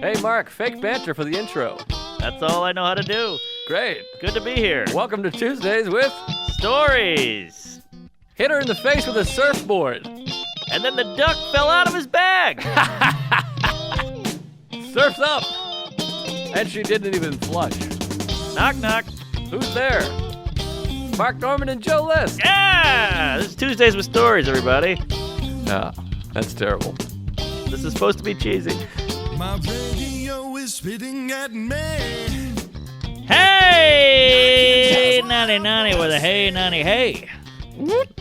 Hey, Mark, fake banter for the intro. That's all I know how to do. Great. Good to be here. Welcome to Tuesdays with Stories. Hit her in the face with a surfboard. And then the duck fell out of his bag. Surf's up. And she didn't even flush. Knock, knock. Who's there? Mark Norman and Joe List. Yeah! This is Tuesdays with Stories, everybody. Ah, that's terrible. This is supposed to be cheesy. My radio is spitting at me. Hey! Nanny, nanny with a hey, nanny, hey.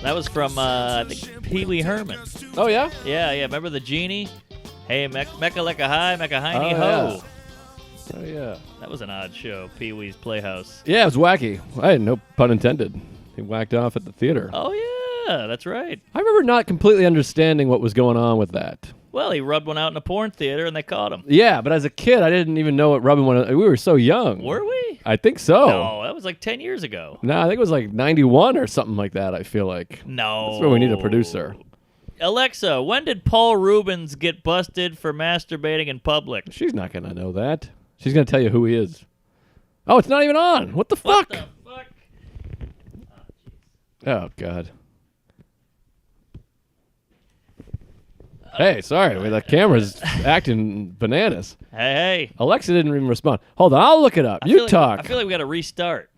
That was from, I think, Pee Wee Herman. Oh, yeah? Yeah. Remember the genie? Hey, mecca lecca hi, mecca hiney Oh, ho. yeah. Oh, yeah. That was an odd show, Pee Wee's Playhouse. Yeah, it was wacky. I had no pun intended. He whacked off at the theater. Oh, yeah, that's right. I remember not completely understanding what was going on with that. Well, he rubbed one out in a porn theater, and they caught him. Yeah, but as a kid, I didn't even know what rubbing one. We were so young. Were we? I think so. No, that was like 10 years ago. No, I think it was like 91 or something like that, I feel like. No. That's where we need a producer. Alexa, when did Paul Rubens get busted for masturbating in public? She's not going to know that. She's going to tell you who he is. Oh, it's not even on. What the fuck? What the fuck? Oh, God. Hey, sorry. The camera's acting bananas. Hey. Alexa didn't even respond. Hold on. I'll look it up. You talk. I feel like we got to restart.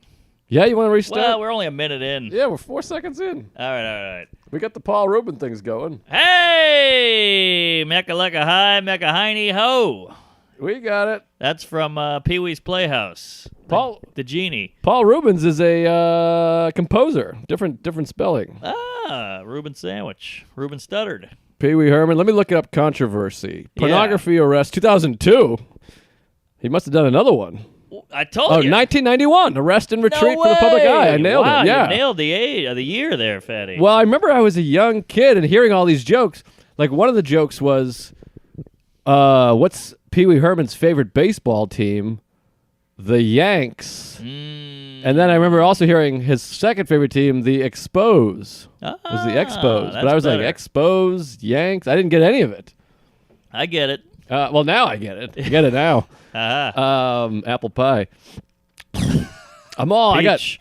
Yeah, you want to restart? Well, we're only a minute in. Yeah, we're 4 seconds in. All right. We got the Paul Rubin things going. Hey! Mecca lecca hi, mecca hiney ho. We got it. That's from Pee Wee's Playhouse. Paul The genie. Paul Rubens is a composer. Different spelling. Ah, Reuben Sandwich. Reuben stuttered. Pee Wee Herman. Let me look it up. Controversy. Yeah. Pornography arrest. 2002. He must have done another one. I told Oh, you. 1991. Arrest and retreat No for the public way. eye. I nailed wow, it. Yeah. You nailed the year there, Fatty. Well, I remember I was a young kid and hearing all these jokes. Like one of the jokes was, what's Pee Wee Herman's favorite baseball team? The Yanks. And then I remember also hearing his second favorite team, the Expos. Was the Expos. But I was like, Expos, Yanks. I didn't get any of it. I get it. Well, now I get it. I get it now. Uh-huh. Apple pie. I'm all, Peach.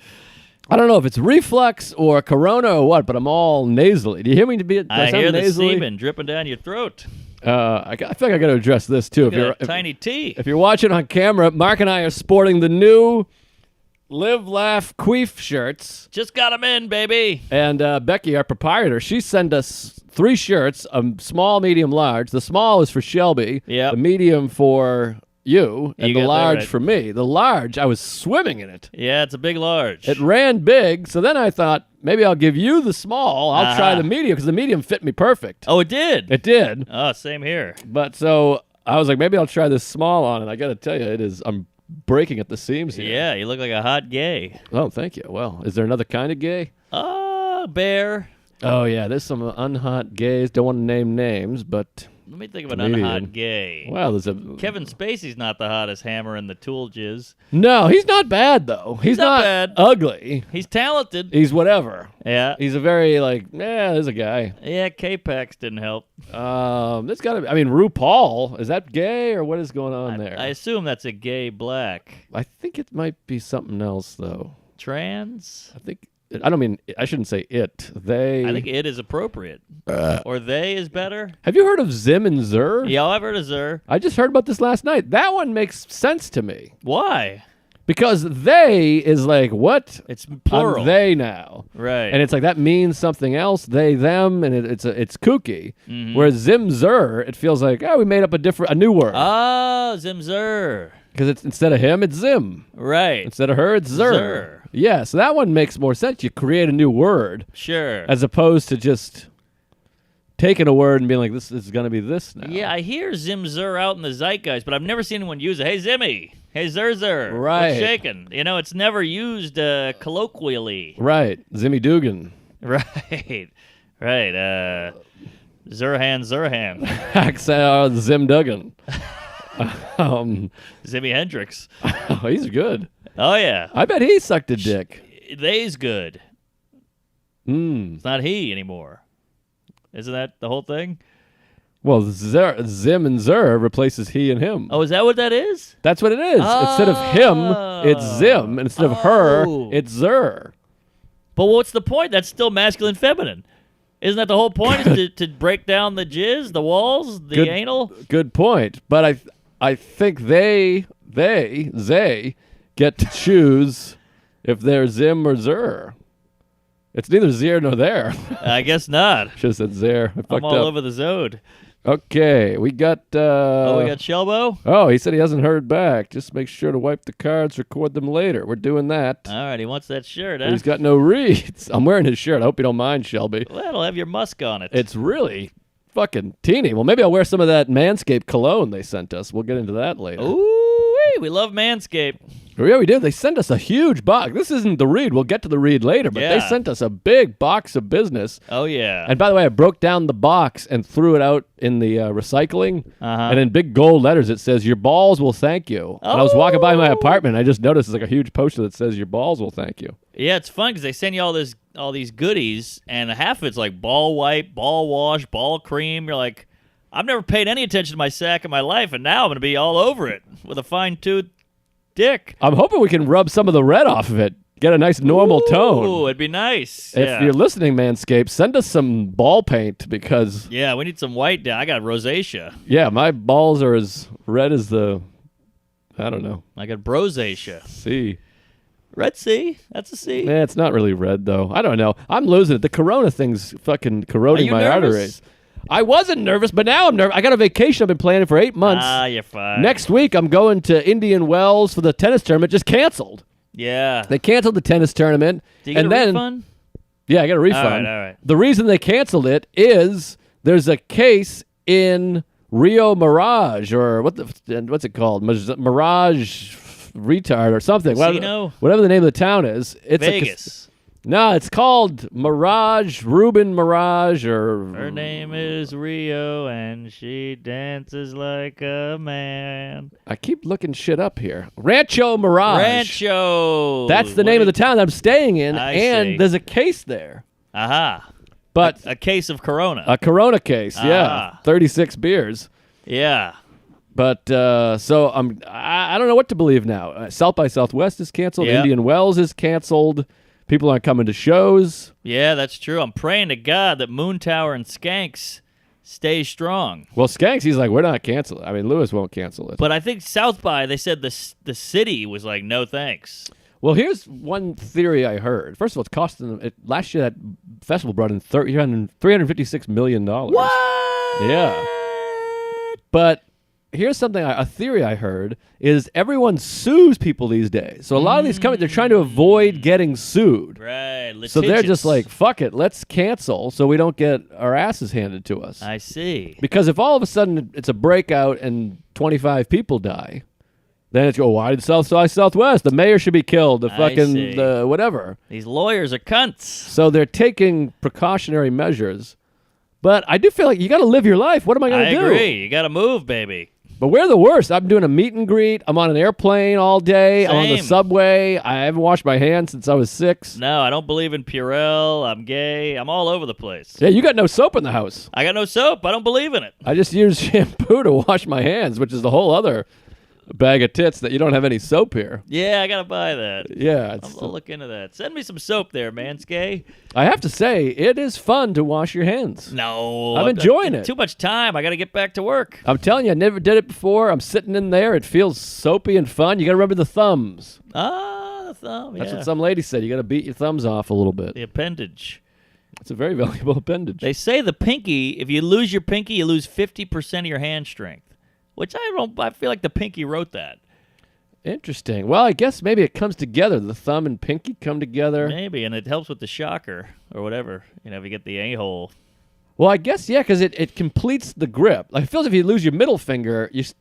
I don't know if it's reflux or corona or what, but I'm all nasally. Do you hear me? I hear the nasally? semen dripping down your throat. I feel like I got to address this too. Look at that tiny T. If you're watching on camera, Mark and I are sporting the new Live, Laugh, Queef shirts. Just got them in, baby. And Becky, our proprietor, she sent us 3 shirts, a small, medium, large. The small is for Shelby. Yep. The medium for you, and You the got that large right. for me. The large, I was swimming in it. Yeah, it's a big large. It ran big, so then I thought, maybe I'll give you the small. I'll try the medium, because the medium fit me perfect. Oh, it did? It did. Oh, same here. But so I was like, maybe I'll try this small on, and I got to tell you, I'm breaking at the seams here. Yeah, you look like a hot gay. Oh, thank you. Well, is there another kind of gay? Bear. Oh, yeah, there's some unhot gays. Don't want to name names, but... Let me think of an Comedian. unhot gay. Well, there's a... Kevin Spacey's not the hottest hammer in the tool jizz. No, he's not bad, though. He's not not bad. ugly. He's talented. He's whatever. Yeah. He's a very, there's a guy. Yeah, K-Pax didn't help. There's got to be... I mean, RuPaul, is that gay, or what is going on there? I assume that's a gay black. I think it might be something else, though. Trans? I shouldn't say it. They... I think it is appropriate. Or they is better. Have you heard of Zim and Zur? Yeah, I've heard of Zer. I just heard about this last night. That one makes sense to me. Why? Because they is like, what? It's plural. I'm they now. Right. And it's like, that means something else. They, them, and it's kooky. Mm-hmm. Whereas Zim Zur, it feels like, we made up a new word. Ah, Zimzer. Because it's instead of him, it's Zim. Right. Instead of her, it's Zur. Zur. Yeah, so that one makes more sense. You create a new word Sure. as opposed to just taking a word and being like, this is going to be this now. Yeah, I hear Zimzer out in the zeitgeist, but I've never seen anyone use it. Hey, Zimmy. Hey, Zerzer. Right. What's shaking? It's never used colloquially. Right. Zimmy Dugan. Right. Right. Zurhan. Zim Duggan. Jimi Hendrix. Oh, he's good. Oh, yeah. I bet he sucked a dick. They's good. Mm. It's not he anymore. Isn't that the whole thing? Well, Zim and Zer replaces he and him. Oh, is that what that is? That's what it is. Instead of him, it's Zim. And instead of her, it's Zer. But what's the point? That's still masculine, feminine. Isn't that the whole point? Is to break down the jizz, the walls, the anal? Good point. But I think they get to choose if they're Zim or Zer. It's neither Zer nor there. I guess not. Should have said Zer. I'm all over the zode. Okay, we got... we got Shelbo? Oh, he said he hasn't heard back. Just make sure to wipe the cards, record them later. We're doing that. All right, he wants that shirt, But huh? he's got no reads. I'm wearing his shirt. I hope you don't mind, Shelby. Well, it'll have your musk on it. It's really fucking teeny. Well, maybe I'll wear some of that Manscaped cologne they sent us. We'll get into that later. Ooh, we love Manscaped. Yeah, we did. They sent us a huge box. This isn't the read. We'll get to the read later, but they Yeah. sent us a big box of business. Oh, yeah. And by the way, I broke down the box and threw it out in the recycling. And in big gold letters, it says, "Your balls will thank you." And I was walking by my apartment, and I just noticed there's like a huge poster that says, "Your balls will thank you." Yeah, it's fun because they send you all these goodies, and half of it's like ball wipe, ball wash, ball cream. You're like, I've never paid any attention to my sack in my life, and now I'm going to be all over it with a fine-toothed dick. I'm hoping we can rub some of the red off of it, get a nice normal tone. Ooh, it'd be nice. If you're listening, Manscaped, send us some ball paint because, Yeah, we need some white down. I got rosacea. yeah, my balls are as red as the, I don't know, I got brosacea. sea. Red Sea? That's a C. Yeah, it's not really red, though. I don't know. I'm losing it. The corona thing's fucking corroding Are you my nervous? arteries. I wasn't nervous, but now I'm nervous. I got a vacation I've been planning for 8 months. You're fine. Next week, I'm going to Indian Wells for the tennis tournament. Just canceled. Yeah. They canceled the tennis tournament. Do you get and a then, refund? Yeah, I got a refund. All right. The reason they canceled it is there's a case in Rio Mirage, or what's it called? Mirage retard or something. Casino? Whatever the name of the town is. It's Vegas. No, it's called Mirage, Ruben Mirage, or... Her name is Rio, and she dances like a man. I keep looking shit up here. Rancho Mirage. Rancho. That's the name of the town that I'm staying in, I and see. there's a case there. Aha. But A case of Corona. a Corona case, yeah. 36 beers. Yeah. But so I don't know what to believe now. South by Southwest is canceled. Yep. Indian Wells is canceled. People aren't coming to shows. Yeah, that's true. I'm praying to God that Moon Tower and Skanks stay strong. Well, Skanks, he's like, we're not canceling. I mean, Lewis won't cancel it. But I think South by, they said the city was like, no thanks. Well, here's one theory I heard. First of all, it's costing them. Last year, that festival brought in $356 million. What? Yeah. But here's something, a theory I heard, is everyone sues people these days. So a lot of these companies, they're trying to avoid getting sued. Right. So they're just litigious. like, fuck it, let's cancel so we don't get our asses handed to us. I see. Because if all of a sudden it's a breakout and 25 people die, then it's, why did South by Southwest? The mayor should be killed, the I fucking, see. the whatever. These lawyers are cunts. So they're taking precautionary measures. But I do feel like you got to live your life. What am I going to do? I agree. You got to move, baby. But we're the worst. I'm doing a meet and greet. I'm on an airplane all day. I'm on the Same. subway. I haven't washed my hands since I was 6. No, I don't believe in Purell. I'm gay. I'm all over the place. Yeah, you got no soap in the house. I got no soap. I don't believe in it. I just use shampoo to wash my hands, which is the whole other bag of tits that you don't have any soap here. Yeah, I got to buy that. Yeah. I'll look into that. Send me some soap there, Manscaped. I have to say, it is fun to wash your hands. No. I'm enjoying it. Too much time. I got to get back to work. I'm telling you, I never did it before. I'm sitting in there. It feels soapy and fun. You got to remember the thumbs. The thumb. That's yeah. what some lady said. You got to beat your thumbs off a little bit. The appendage. It's a very valuable appendage. They say the pinky, if you lose your pinky, you lose 50% of your hand strength. Which I feel like the pinky wrote that. Interesting. Well, I guess maybe it comes together. The thumb and pinky come together. Maybe, and it helps with the shocker or whatever. You know, if you get the a-hole. Well, I guess, yeah, because it completes the grip. Like, it feels if you lose your middle finger, it's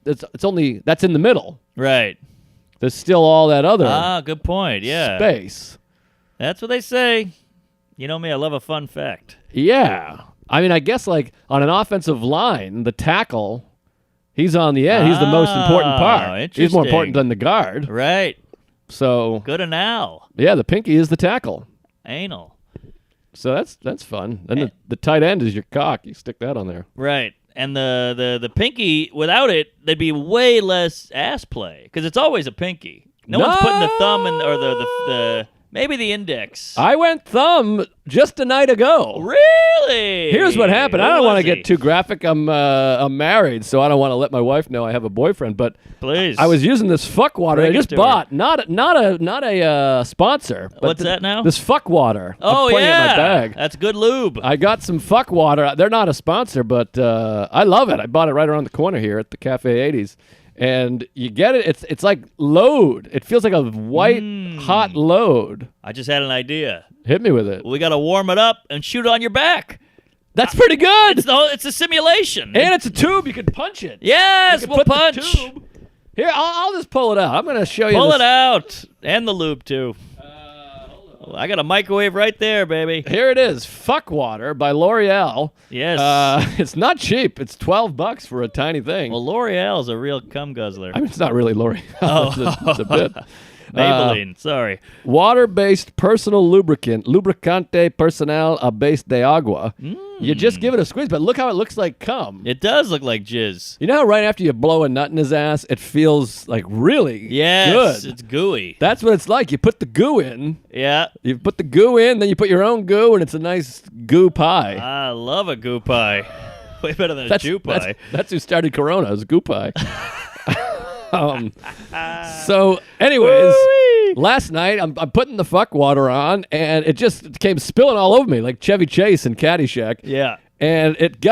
only, that's in the middle. Right. There's still all that other Good point. Yeah. space. That's what they say. You know me, I love a fun fact. Yeah. I mean, I guess, like, on an offensive line, the tackle, he's on the end. He's the most important part. He's more important than the guard. Right. So, Good anal. yeah, the pinky is the tackle. Anal. So that's fun. And the tight end is your cock. You stick that on there. Right. and the pinky, without it, there'd be way less ass play because it's always a pinky. No one's putting the thumb in, or the maybe the index. I went thumb just a night ago. Really? Here's what happened. Who I don't want to was he? get too graphic. I'm married, so I don't want to let my wife know I have a boyfriend. But Please. I was using this fuck water Bring I it just to bought. Not a sponsor. But What's that now? This fuck water. Oh, I'm putting yeah. it in my bag. That's good lube. I got some fuck water. They're not a sponsor, but I love it. I bought it right around the corner here at the Cafe 80s. And you get it. It's like load. It feels like a white, hot load. I just had an idea. Hit me with it. We got to warm it up and shoot it on your back. That's pretty good. It's a simulation. And it's a tube. You can punch it. Yes, You can we'll put the punch. tube. Here, I'll just pull it out. I'm going to show you Pull this. it out. And the lube, too. I got a microwave right there, baby. Here it is. Fuck Water by L'Oreal. Yes. It's not cheap. It's $12 for a tiny thing. Well, L'Oreal's a real cum guzzler. I mean, it's not really L'Oreal. Oh. it's a bit. Maybelline, sorry. Water-based personal lubricant, Lubricante Personal a Base de Agua. You just give it a squeeze, but look how it looks like cum. It does look like jizz. You know how right after you blow a nut in his ass, it feels like really Yes, good? it's gooey. That's what it's like. You put the goo in. Yeah. You put the goo in, then you put your own goo, and it's a nice goo pie. I love a goo pie. Way better than a Jew pie. That's who started Corona. It was goo pie. So, anyways, last night I'm putting the fuck water on, and it just came spilling all over me like Chevy Chase in Caddyshack. Yeah. And it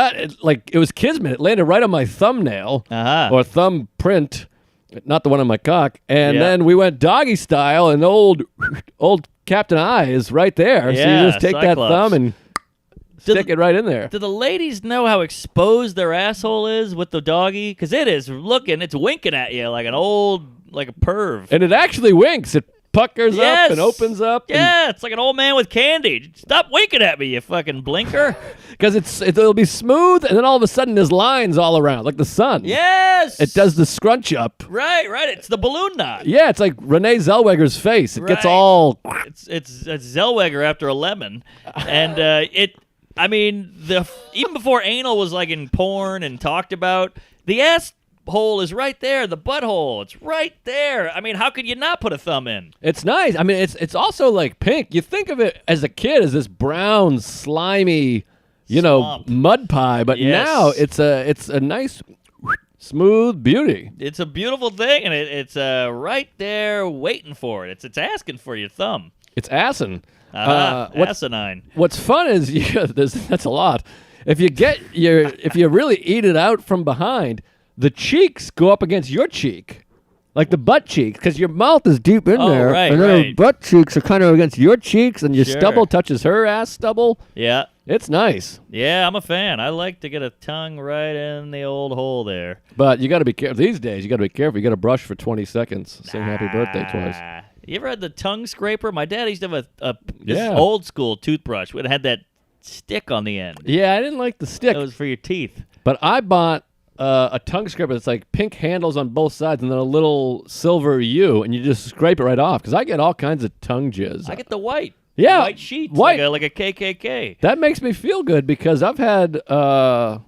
was kismet. It landed right on my thumbnail or thumb print, not the one on my cock. And then we went doggy style, and old Captain Eye is right there. So you just take that thumb and stick it right in there. Do the ladies know how exposed their asshole is with the doggy? Because it's winking at you like a perv. And it actually winks. It puckers Yes. up and opens up. Yeah, it's like an old man with candy. Stop winking at me, you fucking blinker. Because it'll be smooth, and then all of a sudden there's lines all around, like the sun. Yes. It does the scrunch up. Right. It's the balloon knot. Yeah, it's like Renee Zellweger's face. It gets Right. all... It's Zellweger after a lemon, and I mean, even before anal was like in porn and talked about, the asshole is right there. The butthole, it's right there. I mean, how could you not put a thumb in? It's nice. I mean, it's also like pink. You think of it as a kid as this brown, slimy, Swamp. mud pie, but Yes. now it's a nice, smooth beauty. It's a beautiful thing, and it's right there waiting for it. It's asking for your thumb. It's asin. Asinine. What's fun is that's a lot. If you really eat it out from behind, the cheeks go up against your cheek, like the butt cheeks, because your mouth is deep in there, right, and then her right. butt cheeks are kind of against your cheeks, and your Sure. stubble touches her ass stubble. Yeah. It's nice, Yeah, I'm a fan. I like to get a tongue right in the old hole there. but you got to be careful these days. You got to be careful. You got to brush for 20 seconds. Sing happy birthday twice. You ever had the tongue scraper? My dad used to have this Yeah. old school toothbrush. It had that stick on the end. Yeah, I didn't like the stick, That was for your teeth. but I bought a tongue scraper that's like pink handles on both sides and then a little silver U, and you just scrape it right off. Because I get all kinds of tongue jizz. I get the white. Yeah, White sheets. white. Like a KKK. That makes me feel good because I've had the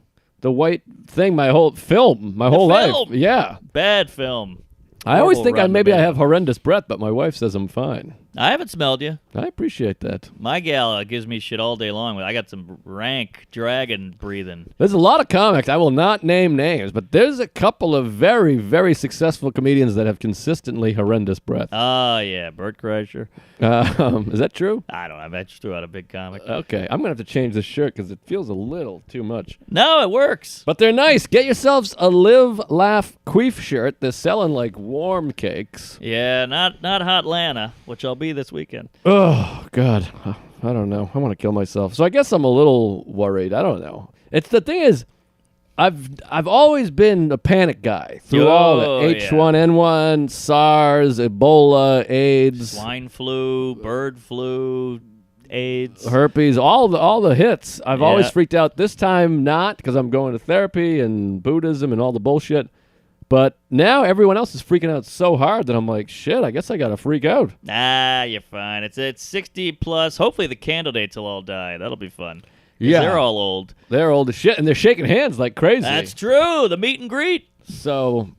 white thing my whole life. film. Yeah. Bad film. I always Horrible think I roundabout. have horrendous breath, but my wife says I'm fine. I haven't smelled you. I appreciate that. My gal gives me shit all day long. I got some rank dragon breathing. There's a lot of comics. I will not name names, but there's a couple of very, very successful comedians that have consistently horrendous breath. Oh, yeah. Bert Kreischer. Is that true? I don't know. I just threw out a big comic. Okay. I'm going to have to change this shirt because it feels a little too much. No, it works. But they're nice. Get yourselves a Live, Laugh, Queef shirt. They're selling like warm cakes. Yeah, not Hot Lana, which I'll be this weekend. Oh, God. I don't know. I want to kill myself. So I guess I'm a little worried. I don't know. It's the thing is, I've always been a panic guy through all the H1N1, SARS, Ebola, AIDS, Swine flu, bird flu, AIDS. herpes, all the hits. I've always Yeah. freaked out. This time not, because I'm going to therapy and Buddhism and all the bullshit. But now everyone else is freaking out so hard that I'm like, shit, I guess I got to freak out. Nah, you're fine. It's 60 plus. Hopefully the candle dates will all die. That'll be fun. Yeah. They're all old. They're old as shit, and they're shaking hands like crazy. That's true. The meet and greet. So,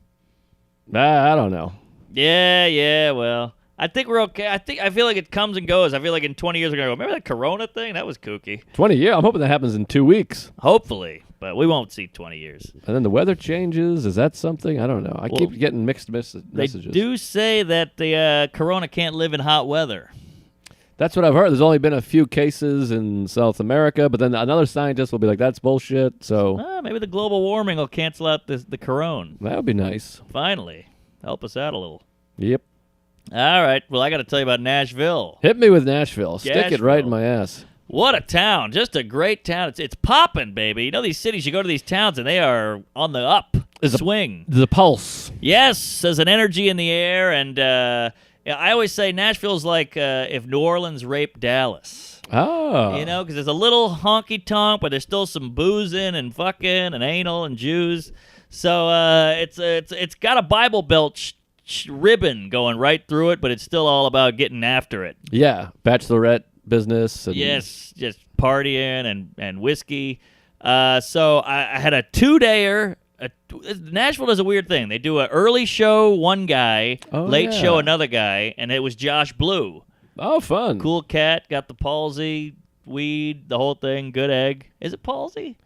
I don't know. Yeah, well, I think we're okay. I feel like it comes and goes. I feel like in 20 years we're going to go, remember that Corona thing? That was kooky. 20 years. I'm hoping that happens in 2 weeks. Hopefully, but we won't see 20 years. And then the weather changes. Is that something? I don't know. I keep getting mixed messages. They do say that the Corona can't live in hot weather. That's what I've heard. There's only been a few cases in South America, but then another scientist will be like, that's bullshit. So Maybe the global warming will cancel out the Corona. that would be nice. Finally. Help us out a little. Yep. All right. Well, I got to tell you about Nashville. Hit me with Nashville. Stick it right in my ass. What a town. Just a great town. It's popping, baby. You know these cities, you go to these towns, and they are on the up swing. The pulse. Yes, there's an energy in the air, and I always say Nashville's like if New Orleans raped Dallas. Oh. You know, because there's a little honky-tonk, but there's still some boozing and fucking and anal and Jews. So it's got a Bible Belt ribbon going right through it, but it's still all about getting after it. Yeah. Bachelorette business. And Yes, just partying and whiskey. So I had a 2-dayer. Nashville does a weird thing. They do an early show, one guy, late show, another guy, and it was Josh Blue. Oh, fun. Cool cat, got the palsy, weed, the whole thing, good egg. Is it palsy?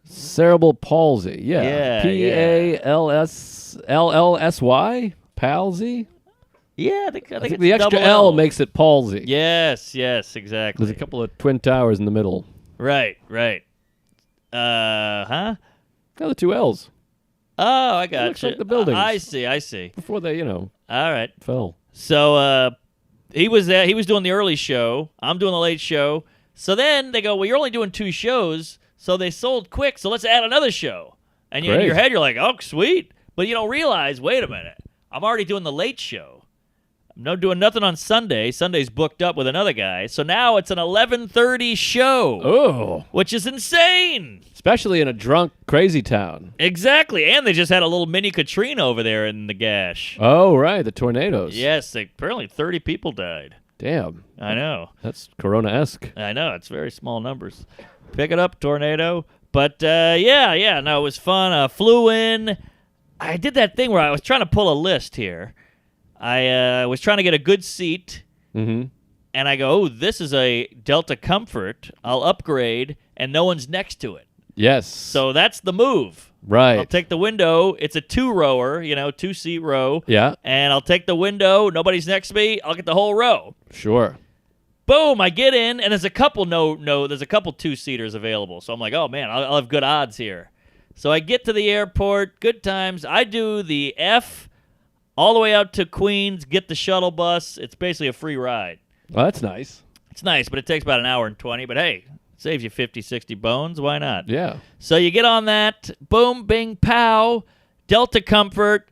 Cerebral palsy. Yeah. Yeah, P-A-L-S-L-L-S-Y? Palsy? Yeah, I think I it's think the extra double L makes it palsy. Yes, exactly. There's a couple of twin towers in the middle. Right. Oh, the 2 L's. Oh, I got looks you. like the buildings. I see. Before they, All right. fell. So he was there. He was doing the early show. I'm doing the late show. So then they go, well, you're only doing 2 shows, so they sold quick, so let's add another show. And in Great. your head, you're like, oh, sweet. But you don't realize, wait a minute, I'm already doing the late show. I'm not doing nothing on Sunday. Sunday's booked up with another guy. So now it's an 11:30 show. Oh. Which is insane. Especially in a drunk, crazy town. Exactly. And they just had a little mini Katrina over there in the gash. Oh, right. The tornadoes. Yes, apparently 30 people died. Damn. I know. That's Corona-esque. I know. It's very small numbers. Pick it up, tornado. But, yeah. No, it was fun. Flew in. I did that thing where I was trying to pull a list here. I was trying to get a good seat. Mm-hmm. And I go, oh, this is a Delta Comfort. I'll upgrade, and no one's next to it. Yes. So that's the move. Right. I'll take the window. It's a 2-rower, 2-seat row. Yeah. And I'll take the window. Nobody's next to me. I'll get the whole row. Sure. Boom, I get in, and there's a couple there's a couple 2-seaters available. So I'm like, oh, man, I'll have good odds here. So I get to the airport, good times. I do the F all the way out to Queens, get the shuttle bus. It's basically a free ride. Well, that's nice. It's nice, but it takes about an hour and 20. But, hey, saves you 50, 60 bones. Why not? Yeah. So you get on that. Boom, bing, pow. Delta Comfort.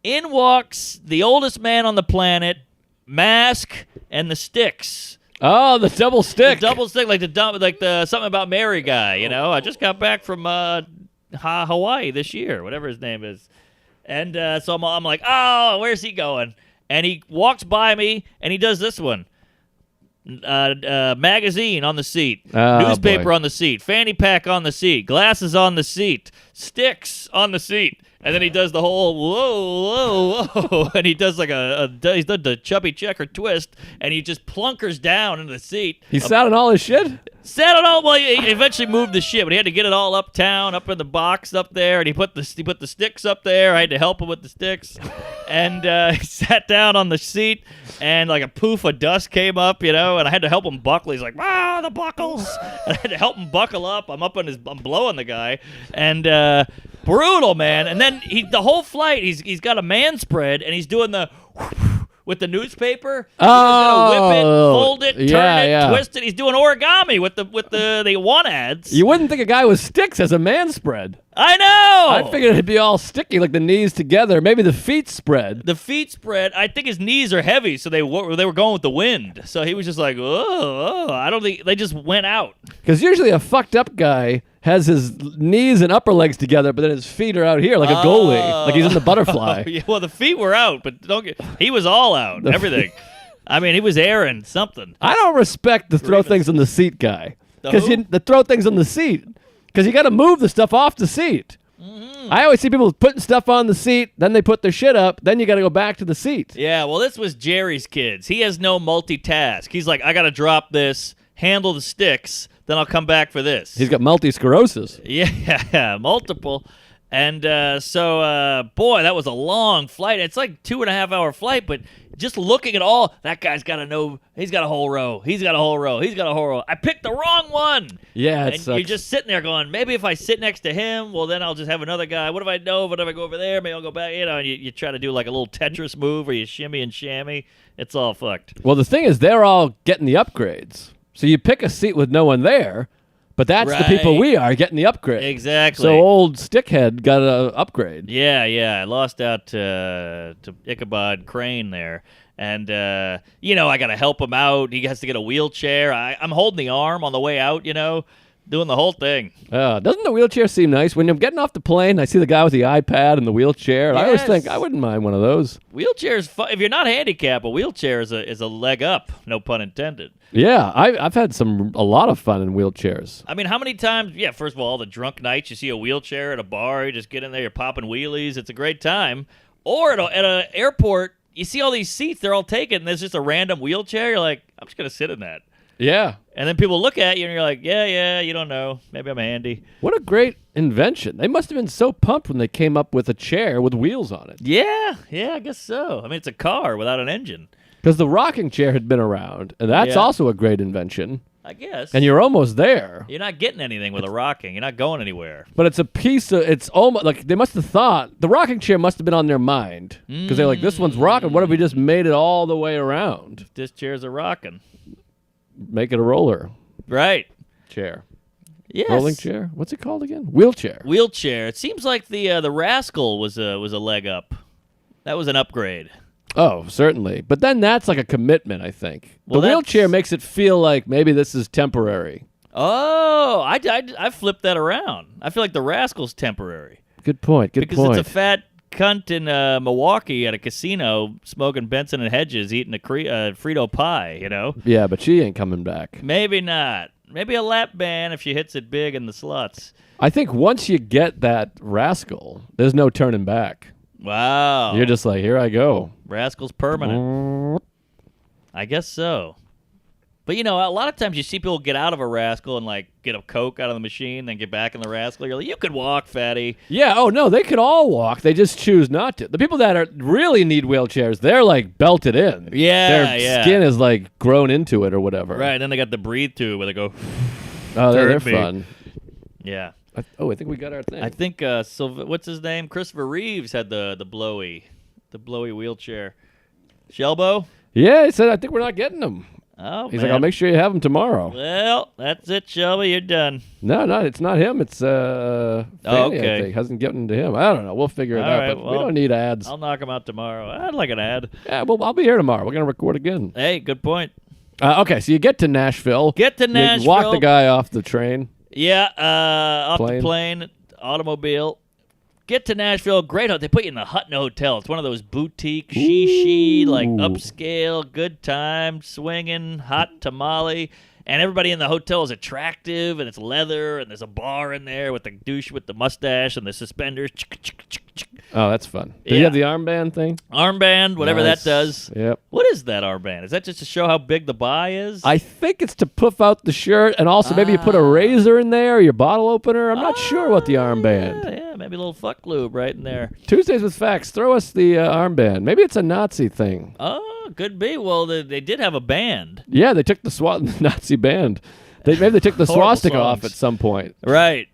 In walks the oldest man on the planet, mask, and the sticks. Oh, the double stick. The double stick, like the something about Mary guy, I just got back from Hawaii this year, whatever his name is. And so I'm like, oh, where's he going? And he walks by me, and he does this one. Magazine on the seat. Newspaper boy. on the seat. Fanny pack on the seat. Glasses on the seat. Sticks on the seat. And then he does the whole whoa, and he does like he's done the chubby checker twist, and he just plunkers down into the seat. He sat on all his shit? Sat it all. Well, he eventually moved the shit, but he had to get it all uptown, up in the box up there, and he put the sticks up there. I had to help him with the sticks, and he sat down on the seat, and like a poof of dust came up, and I had to help him buckle. He's like, the buckles. And I had to help him buckle up. I'm blowing the guy, and brutal, man. And then the whole flight, he's got a man spread, and he's doing the with the newspaper. He's gonna whip it, fold it, turn it, twist it. He's doing origami with the one ads. You wouldn't think a guy with sticks has a man spread. I know. I figured it'd be all sticky, like the knees together. Maybe the feet spread. The feet spread. I think his knees are heavy, so they were going with the wind. So he was just like, oh. I don't think they just went out. Because usually a fucked up guy has his knees and upper legs together, but then his feet are out here like a goalie, like he's in the butterfly. Yeah, well, the feet were out, but he was all out, everything. I mean, he was airing something. I don't respect the throw things on the seat guy. Because you throw things on the seat. Because you got to move the stuff off the seat. Mm-hmm. I always see people putting stuff on the seat, then they put their shit up, then you got to go back to the seat. Yeah, well, this was Jerry's kids. He has no multitask. He's like, I got to drop this, handle the sticks, then I'll come back for this. He's got multi-sclerosis. Yeah, multiple. And boy, that was a long flight. It's like 2.5 hour flight, but just looking at all, that guy's got to know, he's got a whole row. He's got a whole row. He's got a whole row. I picked the wrong one. Yeah, it and sucks. you're just sitting there going, maybe if I sit next to him, well, then I'll just have another guy. What if I know? What if I go over there? Maybe I'll go back. And you try to do like a little Tetris move where you shimmy and shammy. It's all fucked. Well, the thing is, they're all getting the upgrades. So you pick a seat with no one there, but that's the people we are getting the upgrade. Exactly. So old Stickhead got an upgrade. Yeah. I lost out to Ichabod Crane there. And, I got to help him out. He has to get a wheelchair. I'm holding the arm on the way out, doing the whole thing. Doesn't the wheelchair seem nice? When I'm getting off the plane, I see the guy with the iPad and the wheelchair. And I always think, I wouldn't mind one of those. Wheelchair's fun. If you're not handicapped, a wheelchair is a leg up, no pun intended. Yeah, I've had a lot of fun in wheelchairs. I mean, how many times, first of all the drunk nights, you see a wheelchair at a bar, you just get in there, you're popping wheelies, it's a great time. Or at an airport, you see all these seats, they're all taken, and there's just a random wheelchair. You're like, I'm just going to sit in that. Yeah. And then people look at you, and you're like, yeah, you don't know. Maybe I'm handy. What a great invention. They must have been so pumped when they came up with a chair with wheels on it. Yeah, I guess so. I mean, it's a car without an engine. Because the rocking chair had been around, and that's also a great invention. I guess. And you're almost there. You're not getting anything with a rocking. You're not going anywhere. But it's a piece of, it's almost like they must have thought, the rocking chair must have been on their mind. Because they're like, this one's rocking. What if we just made it all the way around? This chair's a rocking. Make it a roller Right. chair. Yes. Rolling chair? What's it called again? Wheelchair. Wheelchair. It seems like the Rascal was a leg up. That was an upgrade. Oh, certainly. But then that's like a commitment, I think. Well, the wheelchair makes it feel like maybe this is temporary. Oh, I flipped that around. I feel like the Rascal's temporary. Good point. Good because point. it's a fat cunt in Milwaukee at a casino smoking Benson and Hedges eating a Frito pie, Yeah, but she ain't coming back. Maybe not. Maybe a lap band if she hits it big in the sluts. I think once you get that Rascal, there's no turning back. Wow. You're just like, here I go. Rascal's permanent. I guess so. But, a lot of times you see people get out of a Rascal and, get a Coke out of the machine, then get back in the Rascal. You're like, you could walk, fatty. Yeah, oh, no, they could all walk. They just choose not to. The people that really need wheelchairs, they're, belted in. Yeah, Their skin is, grown into it or whatever. Right, and then they got the breathe tube where they go, Oh, they're Turn me. fun. yeah. I think we got our thing. I think, what's his name? Christopher Reeves had the blowy wheelchair. Shelbo? Yeah, he said, I think we're not getting them. Oh, He's man. like, I'll make sure you have them tomorrow. Well, that's it, Shelby. You're done. No, it's not him. It's Fanny, okay. I think. Hasn't gotten to him. I don't know. We'll figure it All out. right, But well, we don't need ads. I'll knock him out tomorrow. I'd like an ad. Yeah, well, I'll be here tomorrow. We're going to record again. Hey, good point. Okay, so you get to Nashville. You walk the guy off the train. Yeah, off Plane. the plane, automobile. Get to Nashville. Great. They put you in the Hutton Hotel. It's one of those boutique, shishi, upscale, good time, swinging, hot tamale. And everybody in the hotel is attractive, and it's leather, and there's a bar in there with the douche with the mustache and the suspenders. Oh, that's fun. Did you have the armband thing? Armband, whatever Nice. that does. Yep. What is that armband? Is that just to show how big the buy is? I think it's to puff out the shirt, and also maybe you put a razor in there, or your bottle opener. I'm not sure what the armband. Yeah, maybe a little fuck lube right in there. Tuesdays with Facts. Throw us the armband. Maybe it's a Nazi thing. Oh, could be. Well, they did have a band. Yeah, they took the Nazi band. Maybe they took the Horrible swastika off songs. at some point. Right.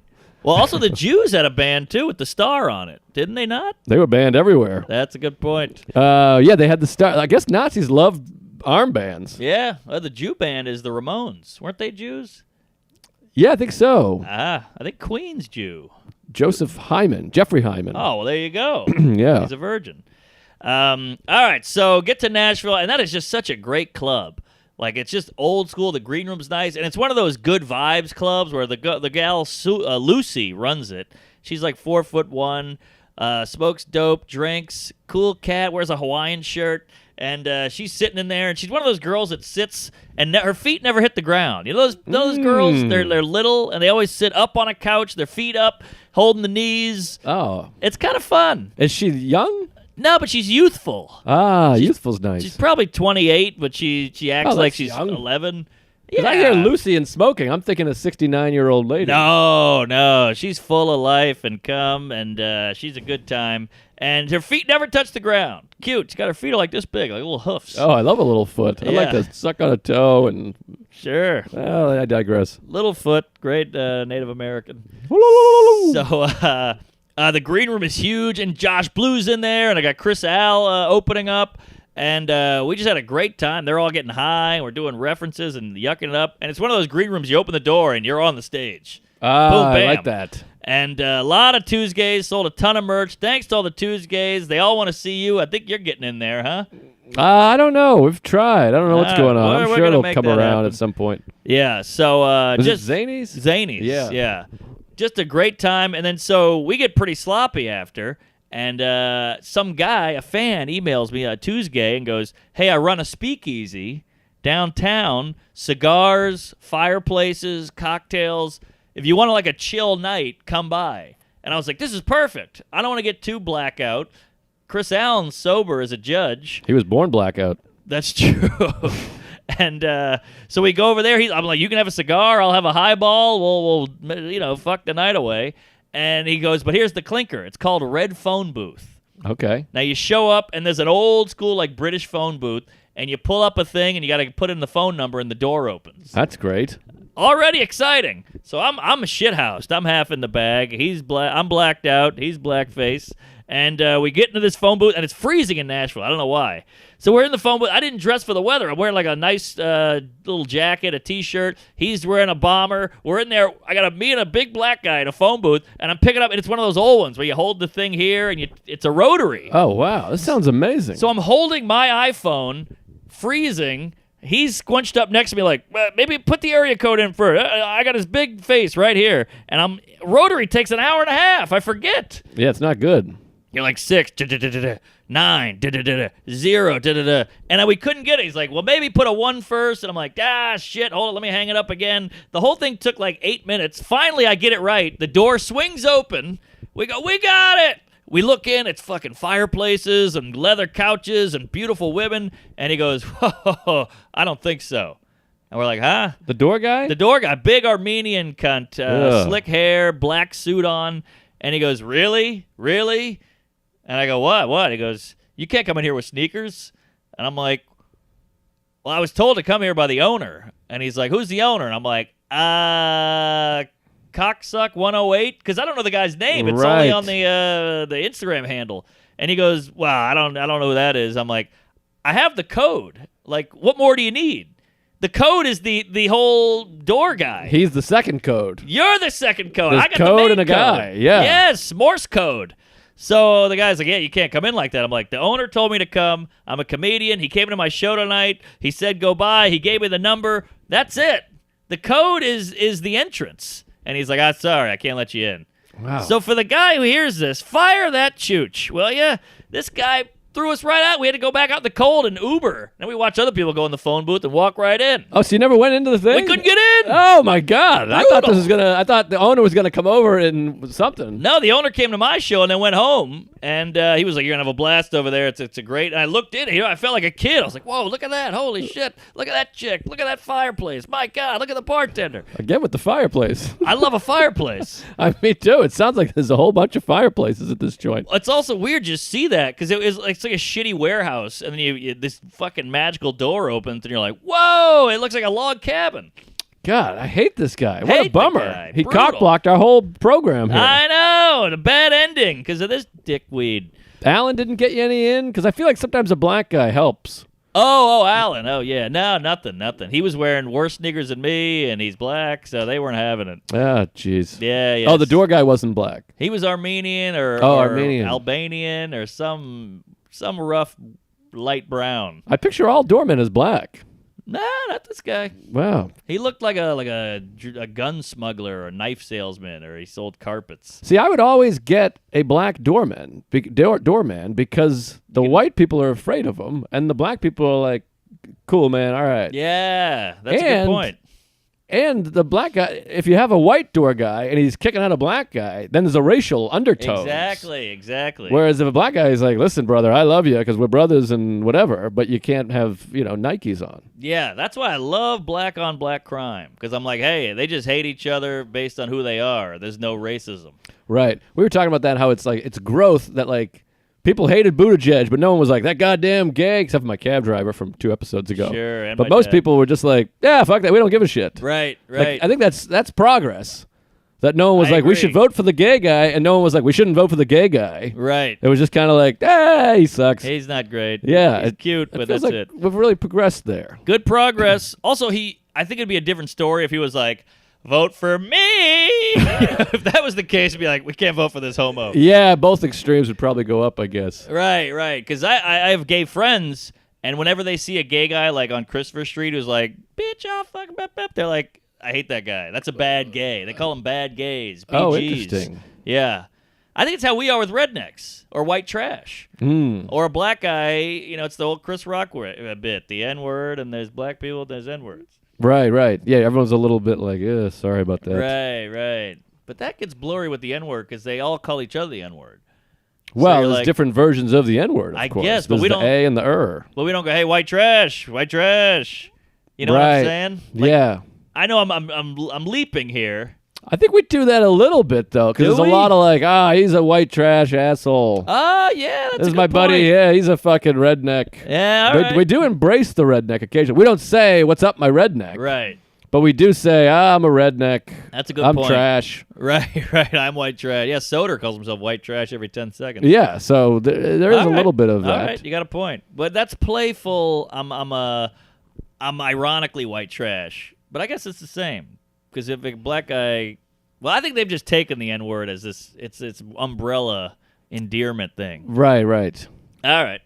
Well, also the Jews had a band, too, with the star on it. Didn't they not? They were banned everywhere. That's a good point. Yeah, they had the star. I guess Nazis loved armbands. Yeah. Well, the Jew band is the Ramones. Weren't they Jews? Yeah, I think so. I think Queen's Jew. Jeffrey Hyman. Oh, well, there you go. Yeah. He's a virgin. All right, so get to Nashville, and that is just such a great club. It's just old school. The green room's nice, and it's one of those good vibes clubs where the gal Lucy runs it. She's 4'1". smokes dope, drinks, cool cat, wears a Hawaiian shirt, and she's sitting in there, and she's one of those girls that sits and her feet never hit the ground. You know those girls? They're little, and they always sit up on a couch, their feet up, holding the knees. Oh. It's kind of fun. Is she young? No, but she's youthful. Youthful's nice. She's probably 28, but she acts like she's young. 11. Because I hear Lucy and smoking. I'm thinking a 69-year-old lady. No. She's full of life and cum, and she's a good time. And her feet never touch the ground. Cute. She's got her feet are like this big, like little hoofs. Oh, I love a little foot. I like Yeah. to suck on a toe and... Sure. Well, I digress. Little foot, great Native American. So the green room is huge, and Josh Blue's in there, and I got Chris Al opening up. And we just had a great time. They're all getting high, and we're doing references and yucking it up. And it's one of those green rooms, you open the door, and you're on the stage. Boom, bam. I like that. And a lot of Tuesgays, sold a ton of merch. Thanks to all the Tuesgays. They all want to see you. I think you're getting in there, huh? I don't know. We've tried. I don't know what's going on. We're I'm sure gonna it'll make come that around happen. at some point. Yeah, so Was just it Zanies? Zanies. Yeah. Yeah. Just a great time. And then so we get pretty sloppy after. And some guy, a fan, emails me, a Tuesgay, and goes, hey, I run a speakeasy downtown, cigars, fireplaces, cocktails. If you want like a chill night, come by. And I was like, this is perfect. I don't want to get too blackout. Chris Allen's sober as a judge. He was born blackout. That's true. And so we go over there. I'm like, you can have a cigar. I'll have a highball. We'll fuck the night away. And he goes, but here's the clinker. It's called a red phone booth. Okay. Now you show up, and there's an old school like British phone booth, and you pull up a thing, and you got to put in the phone number, and the door opens. That's great. Already exciting. So I'm a shithoused. I'm half in the bag. I'm blacked out. He's blackface. And we get into this phone booth, and it's freezing in Nashville. I don't know why. So we're in the phone booth. I didn't dress for the weather. I'm wearing like a nice little jacket, a T-shirt. He's wearing a bomber. We're in there. I got me and a big black guy in a phone booth, and I'm picking up, and it's one of those old ones where you hold the thing here, and it's a rotary. Oh, wow. This sounds amazing. So I'm holding my iPhone, freezing. He's squinched up next to me like, maybe put the area code in first. I got his big face right here. And rotary takes an hour and a half. I forget. Yeah, it's not good. You're like 6, 9, 0, and then we couldn't get it. He's like, well, maybe put a 1 first. And I'm like, shit, hold on, let me hang it up again. The whole thing took like 8 minutes. Finally, I get it right. The door swings open. We go, we got it. We look in, it's fucking fireplaces and leather couches and beautiful women. And he goes, whoa, I don't think so. And we're like, huh? The door guy? The door guy, big Armenian cunt, slick hair, black suit on. And he goes, really? Really? And I go, what? He goes, you can't come in here with sneakers. And I'm like, well, I was told to come here by the owner. And he's like, who's the owner? And I'm like, Cocksuck108? Because I don't know the guy's name. It's only on the Instagram handle. And he goes, well, I don't know who that is. I'm like, I have the code. Like, what more do you need? The code is the whole door guy. He's the second code. You're the second code. There's I got code the main and a guy. code. Yeah. Yes, Morse code. So the guy's like, yeah, you can't come in like that. I'm like, the owner told me to come. I'm a comedian. He came to my show tonight. He said go by. He gave me the number. That's it. The code is the entrance. And he's like, sorry, I can't let you in. Wow. So for the guy who hears this, fire that chooch. Well, yeah, this guy threw us right out. We had to go back out in the cold and Uber. Then we watch other people go in the phone booth and walk right in. Oh, so you never went into the thing? We couldn't get in. Oh my God! I Brutal. thought the owner was gonna come over and something. No, the owner came to my show and then went home, and he was like, "You're gonna have a blast over there. It's a great." And I looked in here. I felt like a kid. I was like, "Whoa, look at that! Holy shit! Look at that chick! Look at that fireplace! My God! Look at the bartender! Again with the fireplace. I love a fireplace." Me too. It sounds like there's a whole bunch of fireplaces at this joint. It's also weird to just see that because it's like a shitty warehouse, and then you this fucking magical door opens, and you're like, "Whoa! It looks like a log cabin." God, I hate this guy. What Hate a the bummer. guy. He Brutal. cock-blocked our whole program here. I know, and a bad ending because of this dickweed. Alan didn't get you any in? Because I feel like sometimes a black guy helps. Oh, Alan. Oh, yeah. No, nothing. He was wearing worse sneakers than me, and he's black, so they weren't having it. Ah, jeez. Yeah. Oh, the door guy wasn't black. He was Armenian or Armenian. Albanian or some rough light brown. I picture all doormen as black. Nah, not this guy. Wow. He looked like a gun smuggler or a knife salesman, or he sold carpets. See, I would always get a black doorman because the white people are afraid of him, and the black people are like, cool, man, all right. Yeah, that's a good point. And the black guy, if you have a white door guy and he's kicking out a black guy, then there's a racial undertone. Exactly. Whereas if a black guy is like, listen, brother, I love you because we're brothers and whatever, but you can't have, Nikes on. Yeah, that's why I love black on black crime, because I'm like, hey, they just hate each other based on who they are. There's no racism. Right. We were talking about that, how it's like, it's growth that like, people hated Buttigieg, but no one was like, that goddamn gay, except for my cab driver from 2 episodes ago. Sure. And but most people were just like, yeah, fuck that. We don't give a shit. Right. Like, I think that's progress. That no one was I like, we agree. should vote for the gay guy, and no one was like, we shouldn't vote for the gay guy. Right. It was just kind of like, he sucks. He's not great. Yeah. He's cute, but feels that's like it. We've really progressed there. Good progress. Also, I think it'd be a different story if he was like, vote for me. If that was the case, it'd be like, we can't vote for this homo. Yeah, both extremes would probably go up, I guess. Right. Because I have gay friends, and whenever they see a gay guy like on Christopher Street who's like, bitch, I'll fucking bep, bep, they're like, I hate that guy. That's a bad gay. They call them bad gays. BGs. Oh, interesting. Yeah. I think it's how we are with rednecks or white trash. Or a black guy, it's the old Chris Rock bit, the N-word, and there's black people, there's N-words. Right. Yeah, everyone's a little bit like, sorry about that. Right. But that gets blurry with the N-word because they all call each other the N-word. Well, So there's different versions of the N-word, of I course. guess, but There's we the don't- A and the But we don't go, hey, white trash. You know what I'm saying? Like, yeah. I know I'm leaping here. I think we do that a little bit, though, because Do there's a we? lot of like, he's a white trash asshole. Yeah, that's This a is my good buddy. point. Yeah, he's a fucking redneck. Yeah, all But right. we do embrace the redneck occasionally. We don't say, what's up, my redneck? Right. But we do say, I'm a redneck. That's a good I'm point. trash. Right. I'm white trash. Yeah, Soder calls himself white trash every 10 seconds. Yeah, so there is All a right. little bit of All that. right, you got a point. But that's playful. I'm ironically white trash. But I guess it's the same. Because if a black guy... Well, I think they've just taken the N-word as it's umbrella endearment thing. Right. All right.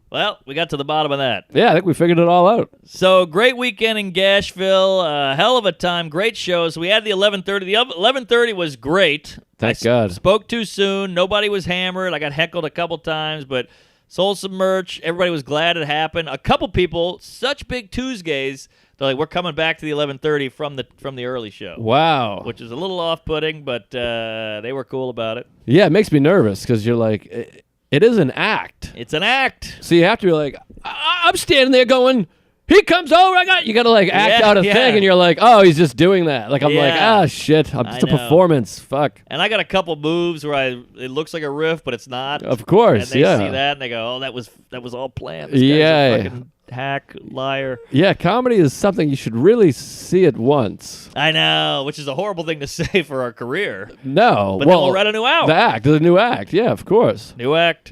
Well, we got to the bottom of that. Yeah, I think we figured it all out. So, great weekend in Gashville. Hell of a time. Great shows. We had the 11:30. The 11:30 was great. Thank God. Spoke too soon. Nobody was hammered. I got heckled a couple times, but sold some merch. Everybody was glad it happened. A couple people, such big Tuesgays, they're like, we're coming back to the 11:30 from the early show. Wow. Which is a little off-putting, but they were cool about it. Yeah, it makes me nervous because you're like, it is an act. It's an act. So you have to be like, I'm standing there going, he comes over, you got to like act out a thing, and you're like, oh, he's just doing that. Like, I'm like, shit, it's a performance. Fuck. And I got a couple moves where it looks like a riff, but it's not. Of course, and they yeah. see that, and they go, oh, that was all planned. This guy's Yeah. a fucking hack, liar. Yeah, comedy is something you should really see it once. I know, which is a horrible thing to say for our career. No. But then we'll write a new act. The new act, yeah, of course. New act.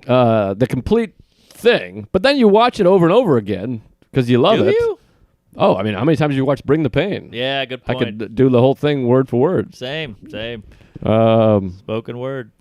The complete thing. But then you watch it over and over again because you love Do it. you? Oh, I mean, how many times have you watched Bring the Pain? Yeah, good I point. could do the whole thing word for word. Same. Um, Spoken word.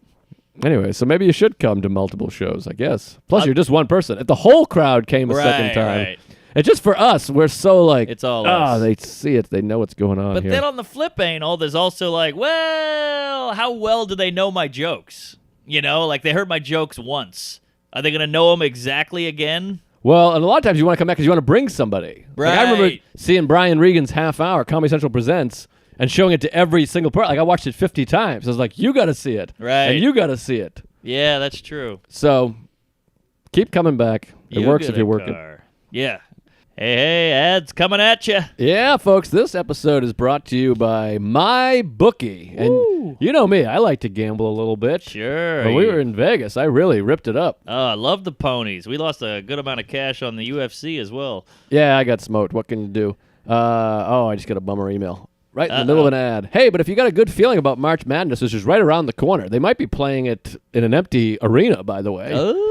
Anyway, so maybe you should come to multiple shows, I guess. Plus, you're just one person. If the whole crowd came a second time, Right. it's just for us. We're so like, It's all us. they see it. They know what's going on But here. then on the flip angle, there's also like, well, how well do they know my jokes? Like they heard my jokes once. Are they going to know them exactly again? Well, and a lot of times you want to come back because you want to bring somebody. Like, I remember Right. seeing Brian Regan's half hour, Comedy Central Presents, and showing it to every single person. Like, I watched it 50 times. I was like, you got to see it. Right. And you got to see it. Yeah, that's true. So, keep coming back. It works if you're working. Yeah. Hey, ads coming at you. Yeah, folks, this episode is brought to you by MyBookie. And you know me, I like to gamble a little bit. Sure. When we were in Vegas, I really ripped it up. Oh, I love the ponies. We lost a good amount of cash on the UFC as well. Yeah, I got smoked. What can you do? I just got a bummer email. Right in the middle of an ad. Hey, but if you got a good feeling about March Madness, which is right around the corner, they might be playing it in an empty arena, by the way. Oh.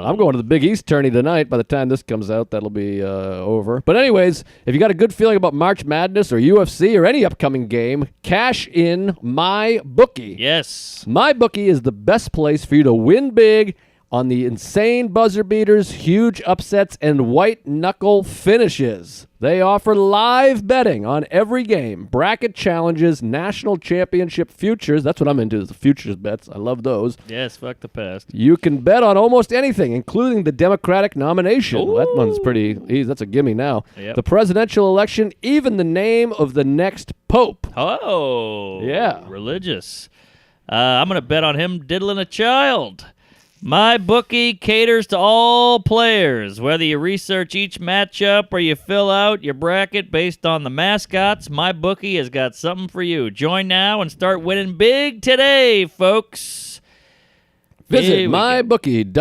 I'm going to the Big East tourney tonight. By the time this comes out, that'll be over. But anyways, if you got a good feeling about March Madness or UFC or any upcoming game, cash in MyBookie. Yes. MyBookie is the best place for you to win big on the insane buzzer beaters, huge upsets, and white-knuckle finishes. They offer live betting on every game, bracket challenges, national championship futures. That's what I'm into, is the futures bets. I love those. Yes, fuck the past. You can bet on almost anything, including the Democratic nomination. Ooh. That one's pretty easy. That's a gimme now. Yep. The presidential election, even the name of the next pope. Oh. Yeah. Religious. I'm going to bet on him diddling a child. My bookie caters to all players. Whether you research each matchup or you fill out your bracket based on the mascots, my bookie has got something for you. Join now and start winning big today, folks. Visit mybookie.ag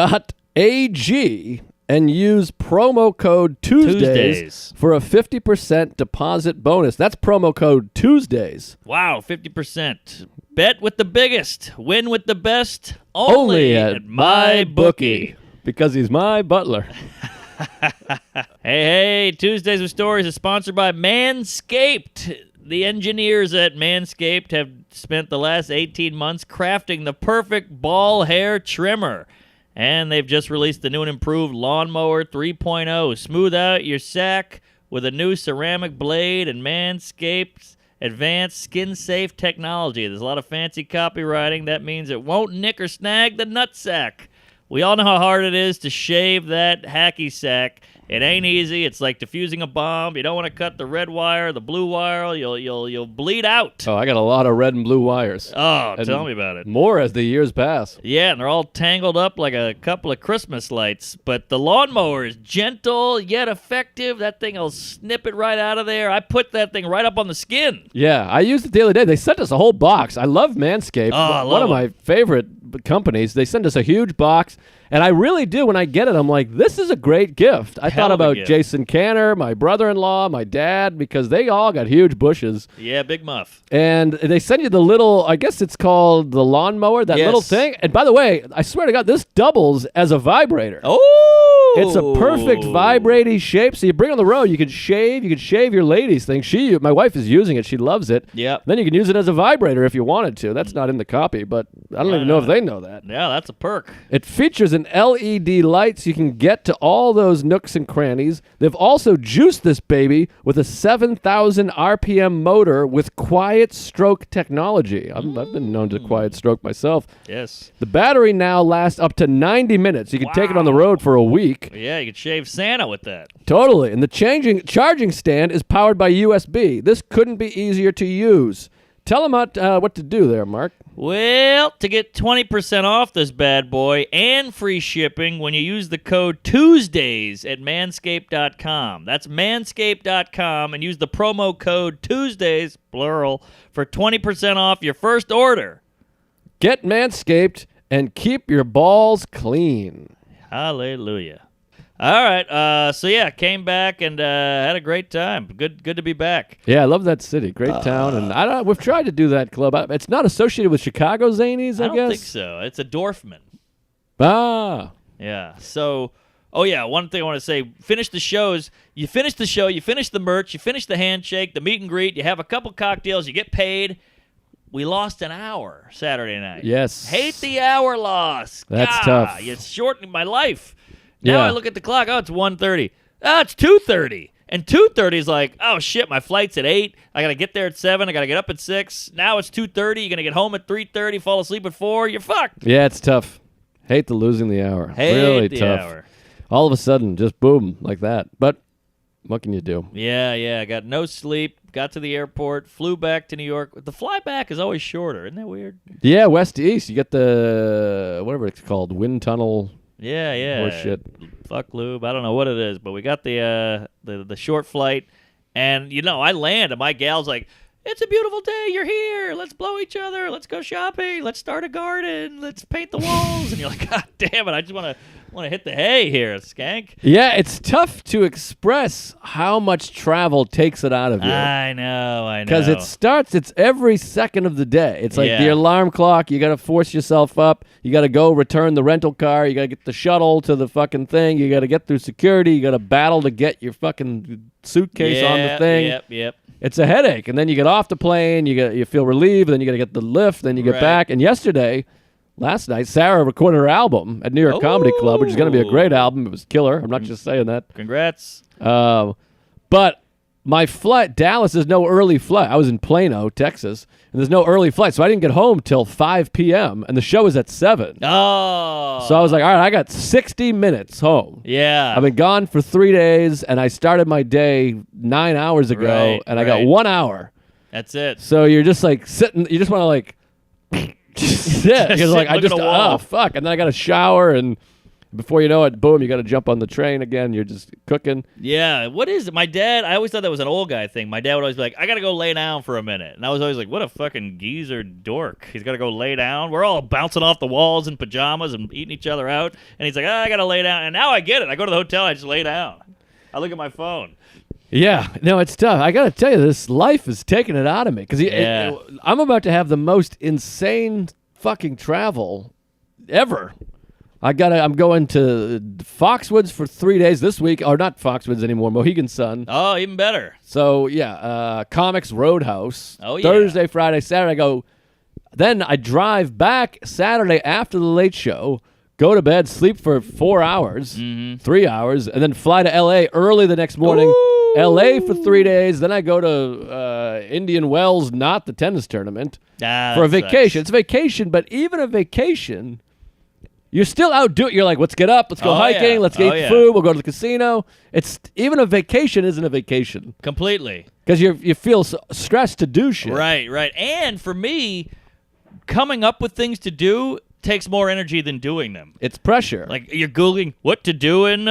and use promo code Tuesdays for a 50% deposit bonus. That's promo code Tuesdays. Wow, 50%. Bet with the biggest. Win with the best. Only at my bookie. Because he's my butler. Hey, Tuesdays with Stories is sponsored by Manscaped. The engineers at Manscaped have spent the last 18 months crafting the perfect ball hair trimmer. And they've just released the new and improved Lawnmower 3.0. Smooth out your sack with a new ceramic blade and Manscaped's advanced skin-safe technology. There's a lot of fancy copywriting. That means it won't nick or snag the nutsack. We all know how hard it is to shave that hacky sack. It ain't easy. It's like defusing a bomb. You don't want to cut the red wire, the blue wire. You'll bleed out. Oh, I got a lot of red and blue wires. Oh, And tell me about it. More as the years pass. Yeah, and they're all tangled up like a couple of Christmas lights. But the lawnmower is gentle yet effective. That thing will snip it right out of there. I put that thing right up on the skin. Yeah, I used it the other day. They sent us a whole box. I love Manscaped. Oh, I One love of my favorite companies. They send us a huge box. And I really do, when I get it, I'm like, this is a great gift. I Hell thought of a about gift. Jason Canner, my brother-in-law, my dad, because they all got huge bushes. Yeah, big muff. And they send you the little, I guess it's called the lawnmower, that Yes. little thing. And by the way, I swear to God, this doubles as a vibrator. Oh! It's a perfect vibrating shape. So you bring it on the road, you can shave your ladies thing. My wife is using it. She loves it. Yep. Then you can use it as a vibrator if you wanted to. That's not in the copy, but I don't even know if they know that. Yeah, that's a perk. It features an LED light so you can get to all those nooks and crannies. They've also juiced this baby with a 7,000 RPM motor with quiet stroke technology. I've been known to quiet stroke myself. Yes. The battery now lasts up to 90 minutes. You can take it on the road for a week. Yeah, you could shave Santa with that. Totally. And the charging stand is powered by USB. This couldn't be easier to use. Tell them what to do there, Mark. Well, to get 20% off this bad boy and free shipping when you use the code Tuesdays at manscaped.com. That's manscaped.com and use the promo code Tuesdays, plural, for 20% off your first order. Get Manscaped and keep your balls clean. Hallelujah. All right, so yeah, came back and had a great time. Good to be back. Yeah, I love that city. Great town. And we've tried to do that club. It's not associated with Chicago Zanies, I don't guess. think so. It's a Dorfman. Ah. Yeah. So, oh yeah, one thing I want to say, finish the shows. You finish the show, you finish the merch, you finish the handshake, the meet and greet, you have a couple cocktails, you get paid. We lost an hour Saturday night. Yes. Hate the hour loss. That's God, tough. It's shortening my life. Now Yeah. I look at the clock. Oh, it's 1:30. Oh, it's 2:30. And 2:30 is like, oh, shit, my flight's at 8. I got to get there at 7. I got to get up at 6. Now it's 2:30. You're going to get home at 3:30, fall asleep at 4. You're fucked. Yeah, it's tough. Hate the losing the hour. Hate really the tough. hour. All of a sudden, just boom, like that. But what can you do? Yeah. I got no sleep. Got to the airport. Flew back to New York. The fly back is always shorter. Isn't that weird? Yeah, west to east. You get the, whatever it's called, wind tunnel. Yeah. Horse shit. Fuck lube. I don't know what it is, but we got the short flight, and I land, and my gal's like, "It's a beautiful day. You're here. Let's blow each other. Let's go shopping. Let's start a garden. Let's paint the walls." And you're like, "God damn it! I just want to hit the hay here, Skank." Yeah, it's tough to express how much travel takes it out of you. I know. Because it's every second of the day. It's like the Yeah. alarm clock. You got to force yourself up. You got to go return the rental car. You got to get the shuttle to the fucking thing. You got to get through security. You got to battle to get your fucking suitcase on the thing. Yep. It's a headache. And then you get off the plane. You feel relieved. Then you got to get the lift. Then you get Right. back. And yesterday, last night, Sarah recorded her album at New York Comedy Club, which is going to be a great album. It was killer. I'm not just saying that. Congrats. But my flight, Dallas, there's no early flight. I was in Plano, Texas, and there's no early flight, so I didn't get home till 5 p.m., and the show was at 7. Oh. So I was like, all right, I got 60 minutes home. Yeah. I've been gone for 3 days, and I started my day 9 hours ago, and I got 1 hour. That's it. So you're just like sitting, you just want to like just sit. You're like, oh, fuck. And then I got to shower, and before you know it, boom, you got to jump on the train again. You're just cooking. Yeah. What is it? My dad, I always thought that was an old guy thing. My dad would always be like, I got to go lay down for a minute. And I was always like, what a fucking geezer dork. He's got to go lay down. We're all bouncing off the walls in pajamas and eating each other out. And he's like, I got to lay down. And now I get it. I go to the hotel, I just lay down. I look at my phone. Yeah, no, it's tough. I got to tell you, this life is taking it out of me. Because I'm about to have the most insane fucking travel ever. I'm going to Foxwoods for 3 days this week, or not Foxwoods anymore, Mohegan Sun. Oh, even better. So yeah, Comics Roadhouse. Oh, yeah. Thursday, Friday, Saturday. I go. Then I drive back Saturday after the late show, go to bed, sleep for 4 hours, 3 hours, and then fly to L.A. early the next morning. Ooh. L.A. for 3 days. Then I go to Indian Wells, not the tennis tournament, for a vacation. It's a vacation, but even a vacation. You're still out doing. You're like, let's get up, let's go hiking, let's eat food, we'll go to the casino. It's even a vacation isn't a vacation Completely. because you feel stressed to do shit. Right. And for me, coming up with things to do takes more energy than doing them. It's pressure. Like you're Googling what to do in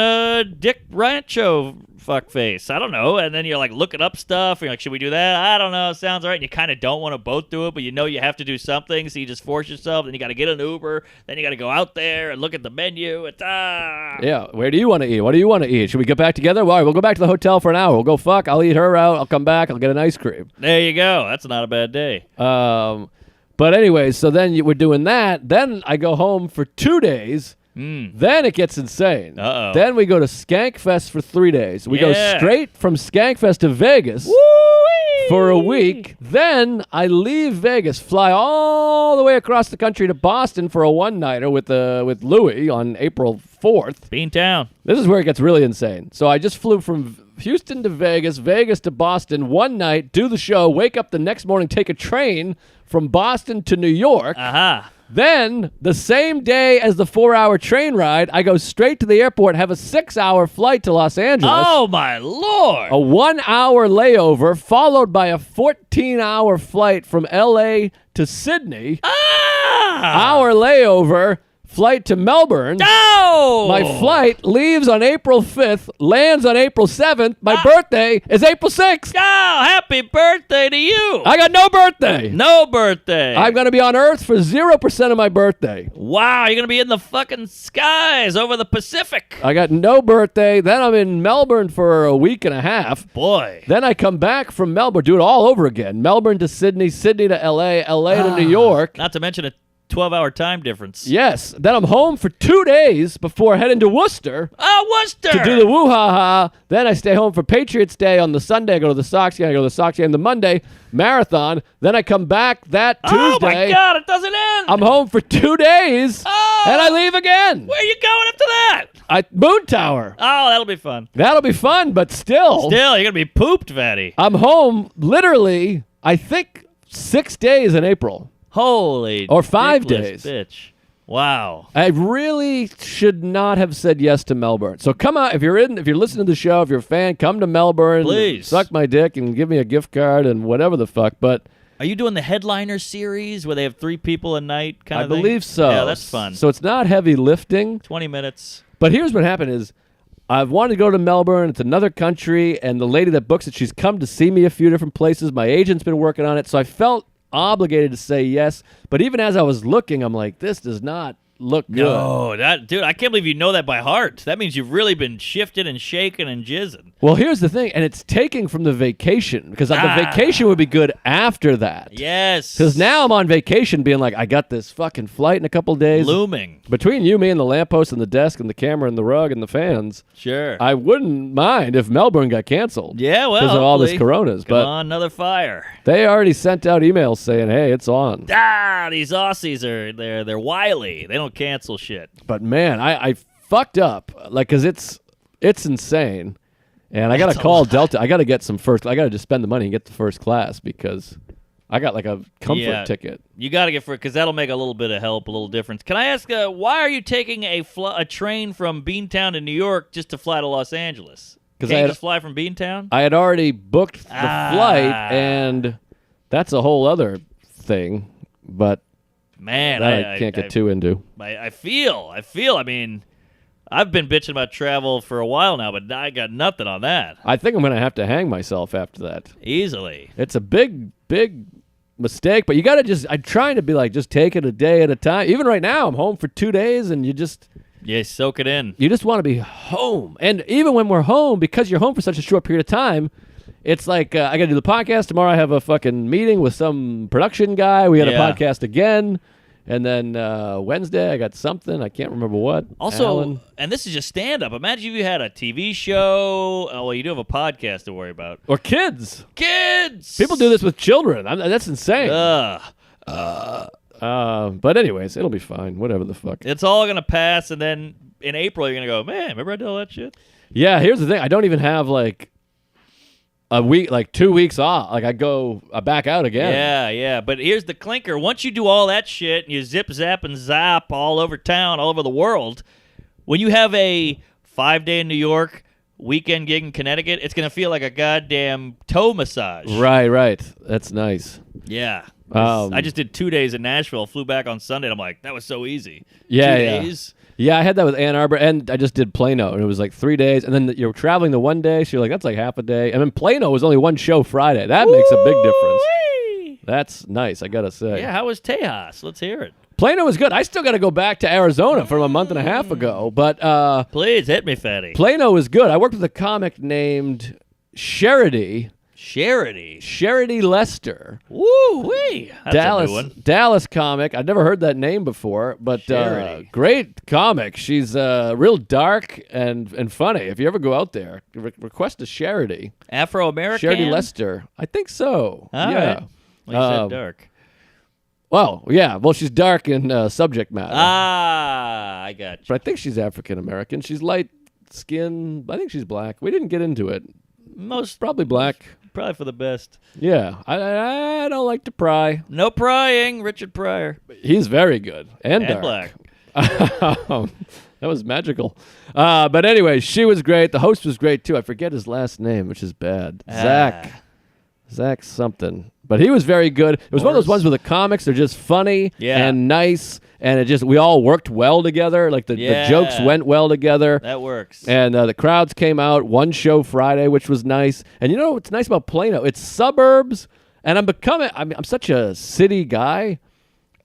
Dick Rancho fuckface. I don't know. And then you're like looking up stuff. And you're like, should we do that? I don't know. Sounds right. And you kind of don't want to both do it, but you know you have to do something. So you just force yourself. Then you got to get an Uber. Then you got to go out there and look at the menu. It's, Yeah. Where do you want to eat? What do you want to eat? Should we get back together? Well, all right, we'll go back to the hotel for an hour. We'll go fuck. I'll eat her out. I'll come back. I'll get an ice cream. There you go. That's not a bad day. But anyway, so then we're doing that. Then I go home for 2 days. Then it gets insane. Uh-oh. Then we go to SKANKFEST for 3 days. We go straight from SKANKFEST to Vegas for a week. Then I leave Vegas, fly all the way across the country to Boston for a one-nighter with Louie on April 4th. Beantown. This is where it gets really insane. So I just flew from Houston to Vegas, Vegas to Boston one night, do the show, wake up the next morning, take a train from Boston to New York. Then, the same day as the 4-hour train ride, I go straight to the airport, have a 6-hour flight to Los Angeles. Oh, my Lord. A 1-hour layover, followed by a 14-hour flight from L.A. to Sydney. Hour layover, flight to Melbourne. No! My flight leaves on April 5th, lands on April 7th. My birthday is April 6th. Oh, happy birthday to you. I got no birthday. No birthday. I'm going to be on Earth for 0% of my birthday. Wow, you're going to be in the fucking skies over the Pacific. I got no birthday. Then I'm in Melbourne for a week and a half. Boy. Then I come back from Melbourne, do it all over again. Melbourne to Sydney, Sydney to L.A., L.A. to New York. Not to mention a 12-hour time difference. Yes. Then I'm home for 2 days before heading to Worcester. Oh, Worcester! To do the woo-ha-ha. Then I stay home for Patriots Day on the Sunday. I go to the Sox game. I go to the Sox game the Monday. Marathon. Then I come back that Tuesday. Oh, my God. It doesn't end. I'm home for 2 days. Oh! And I leave again. Where are you going after that? Moon Tower. Oh, that'll be fun. That'll be fun, but still. Still, you're going to be pooped, Fatty. I'm home literally, I think, 6 days in April. Holy or 5 dickless days. Bitch. Wow. I really should not have said yes to Melbourne. So come out if you're listening to the show, if you're a fan, come to Melbourne. Please. Suck my dick and give me a gift card and whatever the fuck. But are you doing the headliner series where they have 3 people a night kind I of thing? believe so. Yeah, that's fun. So it's not heavy lifting. 20 minutes. But here's what happened is I've wanted to go to Melbourne. It's another country, and the lady that books it, she's come to see me a few different places. My agent's been working on it, so I felt obligated to say yes. But even as I was looking, I'm like, this does not look good. No, dude, I can't believe you know that by heart. That means you've really been shifting and shaking and jizzing. Well, here's the thing, and it's taking from the vacation, because the vacation would be good after that. Yes. Because now I'm on vacation being like, I got this fucking flight in a couple days. Looming. Between you, me, and the lamppost and the desk and the camera and the rug and the fans, Sure. I wouldn't mind if Melbourne got canceled. Yeah, well, because of all this hopefully. coronas. Come But on, another fire. they already sent out emails saying, hey, it's on. These Aussies they're wily. They don't cancel shit. But man, I fucked up, like, because it's insane. And I got to That's a call lot. Delta. I got to get some first. I got to just spend the money and get the first class because I got like a comfort ticket. You got to get for it because that'll make a little bit of help, a little difference. Can I ask, why are you taking a train from Beantown to New York just to fly to Los Angeles? Can't you just fly from Beantown? I had already booked the flight, and that's a whole other thing. But Man, that I can't get too into. I feel. I mean, I've been bitching about travel for a while now, but I got nothing on that. I think I'm going to have to hang myself after that. Easily. It's a big mistake, but you got to just, I'm trying to be like, just take it a day at a time. Even right now, I'm home for 2 days, and you just soak it in. You just want to be home. And even when we're home, because you're home for such a short period of time, it's like, I got to do the podcast. Tomorrow I have a fucking meeting with some production guy. We got a podcast again. And then Wednesday I got something. I can't remember what. Also, Alan. and this is just stand-up. Imagine if you had a TV show. Oh, well, you do have a podcast to worry about. Or kids. Kids! People do this with children. That's insane. Ugh. But anyways, it'll be fine. Whatever the fuck. It's all going to pass, and then in April you're going to go, man, remember I did all that shit? Yeah, here's the thing. I don't even have like a week, like 2 weeks off. Like I back out again. Yeah. But here's the clinker. Once you do all that shit and you zip, zap, and zap all over town, all over the world, when you have a 5-day in New York, weekend gig in Connecticut, it's going to feel like a goddamn toe massage. Right. That's nice. Yeah. Um, I just did 2 days in Nashville, flew back on Sunday, and I'm like, that was so easy. Yeah, 2 yeah. days? Yeah, I had that with Ann Arbor, and I just did Plano, and it was like 3 days, and then you're traveling the one day, so you're like, that's like half a day. And then Plano was only one show Friday. That makes a big difference. Woo-wee! That's nice, I gotta say. Yeah, how was Tejas? Let's hear it. Plano was good. I still got to go back to Arizona from a month and a half ago, but Please, hit me, fatty. Plano was good. I worked with a comic named Sherity Lester. Woo-wee! That's a new one. Dallas comic. I'd never heard that name before, but Sherity. great comic. She's real dark and funny. If you ever go out there, request a Sherity. Afro-American? Sherity Lester. I think so. All yeah. right. Well, you said dark. Well, yeah. Well, she's dark in subject matter. I got you. But I think she's African American. She's light skin. I think she's black. We didn't get into it. Probably black. Probably for the best. Yeah. I don't like to pry. No prying, Richard Pryor. He's very good. And dark. black. That was magical. But anyway, she was great. The host was great, too. I forget his last name, which is bad. Zach something. But he was very good. It was one of those ones where the comics are just funny and nice, and we all worked well together. Like the jokes went well together. That works. And the crowds came out. One show Friday, which was nice. And you know what's nice about Plano? It's suburbs, and I'm such a city guy,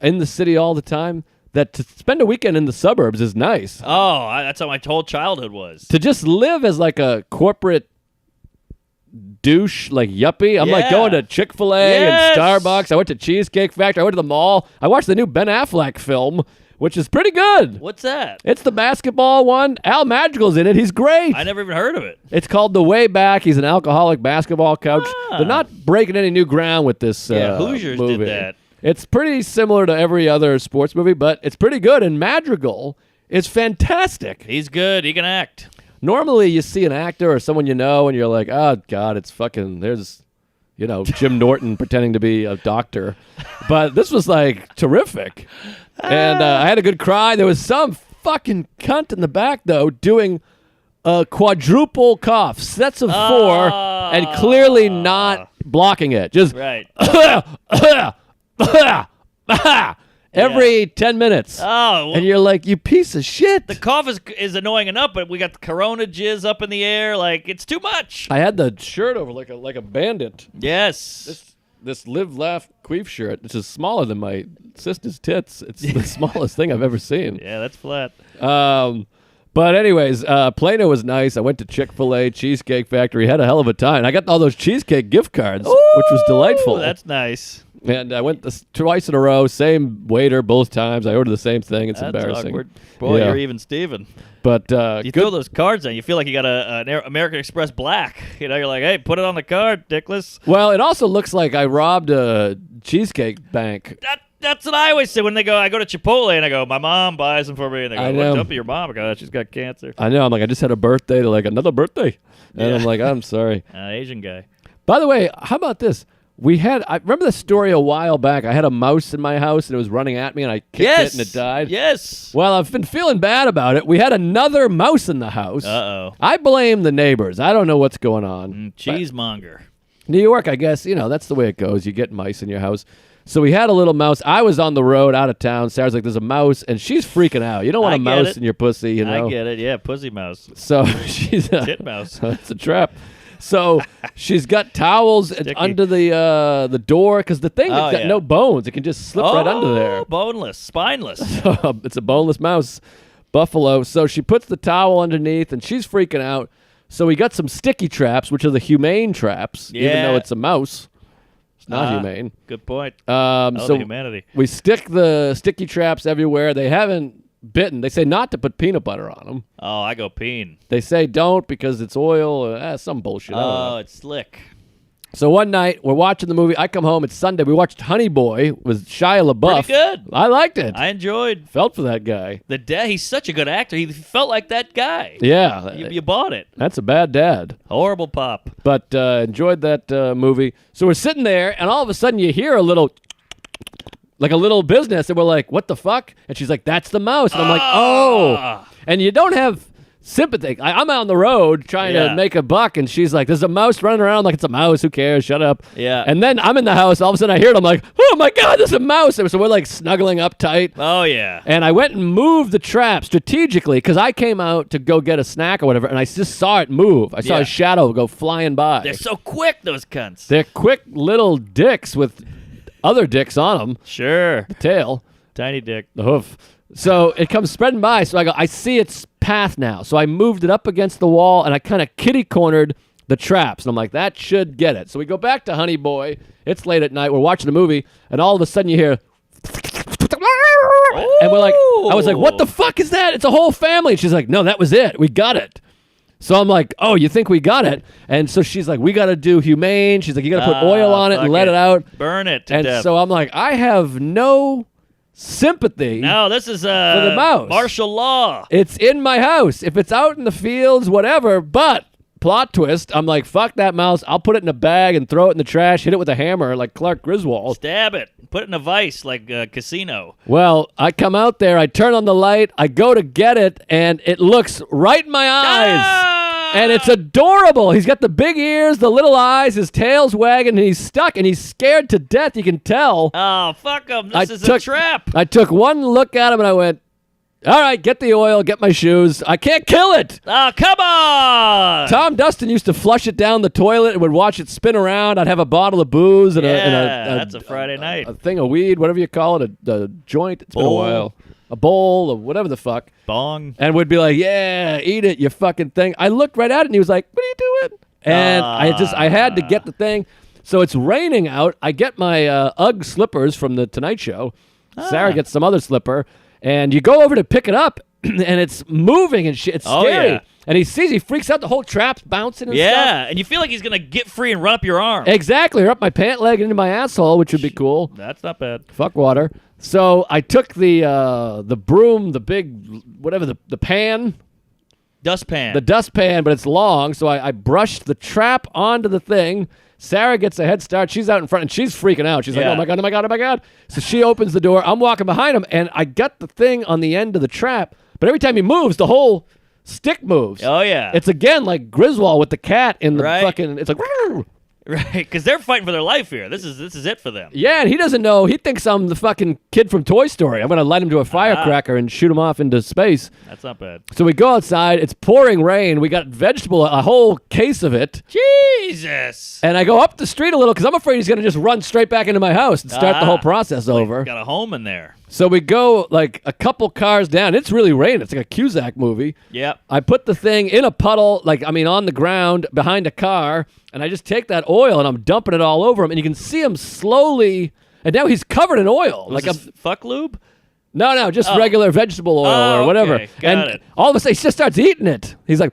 in the city all the time, that to spend a weekend in the suburbs is nice. Oh, that's how my whole childhood was. To just live as like a corporate douche, like yuppie. I'm like going to Chick-fil-A and Starbucks. I went to Cheesecake Factory. I went to the mall. I watched the new Ben Affleck film, which is pretty good. What's that? It's the basketball one. Al Madrigal's in it. He's great. I never even heard of it. It's called The Way Back. He's an alcoholic basketball coach. They're not breaking any new ground with this Hoosiers movie. did that. It's pretty similar to every other sports movie, but it's pretty good. And Madrigal is fantastic. He's good. He can act. Normally, you see an actor or someone you know, and you're like, oh, God, it's fucking, there's, Jim Norton pretending to be a doctor. But this was, like, terrific. And I had a good cry. There was some fucking cunt in the back, though, doing quadruple coughs, sets of 4, and clearly not blocking it. Just Right. every 10 minutes. Oh, And you're like, you piece of shit. the cough is annoying enough, but we got the Corona jizz up in the air. Like, it's too much. I had the shirt over like a bandit. Yes. this Live Laugh Queef shirt, which is smaller than my sister's tits. It's the smallest thing I've ever seen. Yeah, that's flat. But anyways, Plano was nice. I went to Chick-fil-A, Cheesecake Factory, had a hell of a time. I got all those cheesecake gift cards, which was delightful. That's nice. And I went twice in a row, same waiter both times. I ordered the same thing. It's That's embarrassing. awkward. Boy, Yeah. you're even Steven. But You throw those cards in, you feel like you got an American Express Black. You know, you're like, hey, put it on the card, dickless. Well, it also looks like I robbed a cheesecake bank. That's what I always say when I go to Chipotle and I go, my mom buys them for me. And they I go, know. what's up with your mom? I go, she's got cancer. I know. I'm like, I just had a birthday. They're like, another birthday. And Yeah. I'm like, I'm sorry. Asian guy. By the way, how about this? I remember the story a while back. I had a mouse in my house and it was running at me and I kicked it and it died. Yes. Well, I've been feeling bad about it. We had another mouse in the house. Uh-oh. I blame the neighbors. I don't know what's going on. Cheesemonger. New York, I guess, that's the way it goes. You get mice in your house. So we had a little mouse. I was on the road out of town. Sarah's like, there's a mouse, and she's freaking out. You don't want I a get mouse it. in your pussy, I get it. Yeah, pussy mouse. So she's Tit mouse. It's a trap. So she's got towels under the door because the thing has got no bones. It can just slip right under there. Boneless, spineless. It's a boneless mouse, buffalo. So she puts the towel underneath, and she's freaking out. So we got some sticky traps, which are the humane traps, even Yeah. though it's a mouse. It's not humane. Good point. So humanity. we stick the sticky traps everywhere. They haven't bitten. They say not to put peanut butter on them. Oh, I go peen. They say don't because it's oil. Some bullshit. I don't know. Oh, it's slick. So one night, we're watching the movie. I come home. It's Sunday. We watched Honey Boy with Shia LaBeouf. Pretty good. I liked it. I enjoyed Felt for that guy. the dad. He's such a good actor. He felt like that guy. Yeah. You bought it. That's a bad dad. Horrible pop. But enjoyed that movie. So we're sitting there, and all of a sudden you hear a little, like a little business, and we're like, what the fuck? And she's like, that's the mouse. And I'm like, oh. And you don't have sympathy. I'm out on the road trying to make a buck, and she's like, there's a mouse running around. Like, it's a mouse. Who cares? Shut up. Yeah. And then I'm in the house. All of a sudden I hear it. I'm like, oh my God, there's a mouse. So we're like snuggling up tight. Oh, yeah. And I went and moved the trap strategically because I came out to go get a snack or whatever, and I just saw it move. I saw a shadow go flying by. They're so quick, those cunts. They're quick little dicks with other dicks on them. Sure. The tail, Tiny dick. the hoof. So it comes spreading by. So I go, I see its path now. So I moved it up against the wall, and I kind of kitty-cornered the traps. And I'm like, that should get it. So we go back to Honey Boy. It's late at night. We're watching a movie, and all of a sudden you hear... And we're like, I was like, what the fuck is that? It's a whole family. And she's like, no, that was it. We got it. So I'm like, oh, you think we got it? And so she's like, we got to do humane. She's like, you got to put oil on it and let it out. Burn it to And death. so I'm like, I have no sympathy. No, this is the mouse. martial law. It's in my house. If it's out in the fields, whatever. But plot twist, I'm like, fuck that mouse. I'll put it in a bag and throw it in the trash, hit it with a hammer like Clark Griswold. Stab it. Put it in a vice like Casino. Well, I come out there, I turn on the light, I go to get it, and it looks right in my eyes. Ah! And it's adorable. He's got the big ears, the little eyes, his tail's wagging, and he's stuck, and he's scared to death. You can tell. Oh, fuck him. This is a trap. I took one look at him, and I went, all right, get the oil, get my shoes. I can't kill it. Oh, come on. Tom Dustin used to flush it down the toilet and would watch it spin around. I'd have a bottle of booze and, that's a Friday night. a thing of weed, whatever you call it, a joint. It's been a Bowl. while. A bowl or whatever the fuck. Bong. And would be like, yeah, eat it, you fucking thing. I looked right at it and he was like, what are you doing? And I had to get the thing. So it's raining out. I get my Ugg slippers from the Tonight Show. Sarah gets some other slipper. And you go over to pick it up and it's moving and shit. It's scary. Yeah. And he freaks out. The whole trap's bouncing and stuff. Yeah, and you feel like he's going to get free and run up your arm. Exactly. Or up my pant leg into my asshole, which would be cool. That's not bad. Fuck water. So I took the broom, the big, whatever, the pan. Dustpan. The dustpan, but it's long, so I brushed the trap onto the thing. Sarah gets a head start. She's out in front, and she's freaking out. She's like, Yeah. oh, my God, oh, my God, oh, my God. So she opens the door. I'm walking behind him, and I got the thing on the end of the trap, but every time he moves, the whole stick moves. Oh, yeah. It's, again, like Griswold with the cat in the Right. fucking, it's like, "Rrr." Right, because they're fighting for their life here. This is it for them. Yeah, and he doesn't know. He thinks I'm the fucking kid from Toy Story. I'm going to light him to a firecracker and shoot him off into space. That's not bad. So we go outside. It's pouring rain. We got a whole case of it. Jesus. And I go up the street a little because I'm afraid he's going to just run straight back into my house and start the whole process over. Got a home in there. So we go like a couple cars down. It's really raining. It's like a Cusack movie. Yep. I put the thing in a puddle, on the ground behind a car, and I just take that oil and I'm dumping it all over him. And you can see him slowly, and now he's covered in oil. Was this fuck lube? No, just regular vegetable oil or whatever. Okay. Got it. All of a sudden, he just starts eating it. He's like,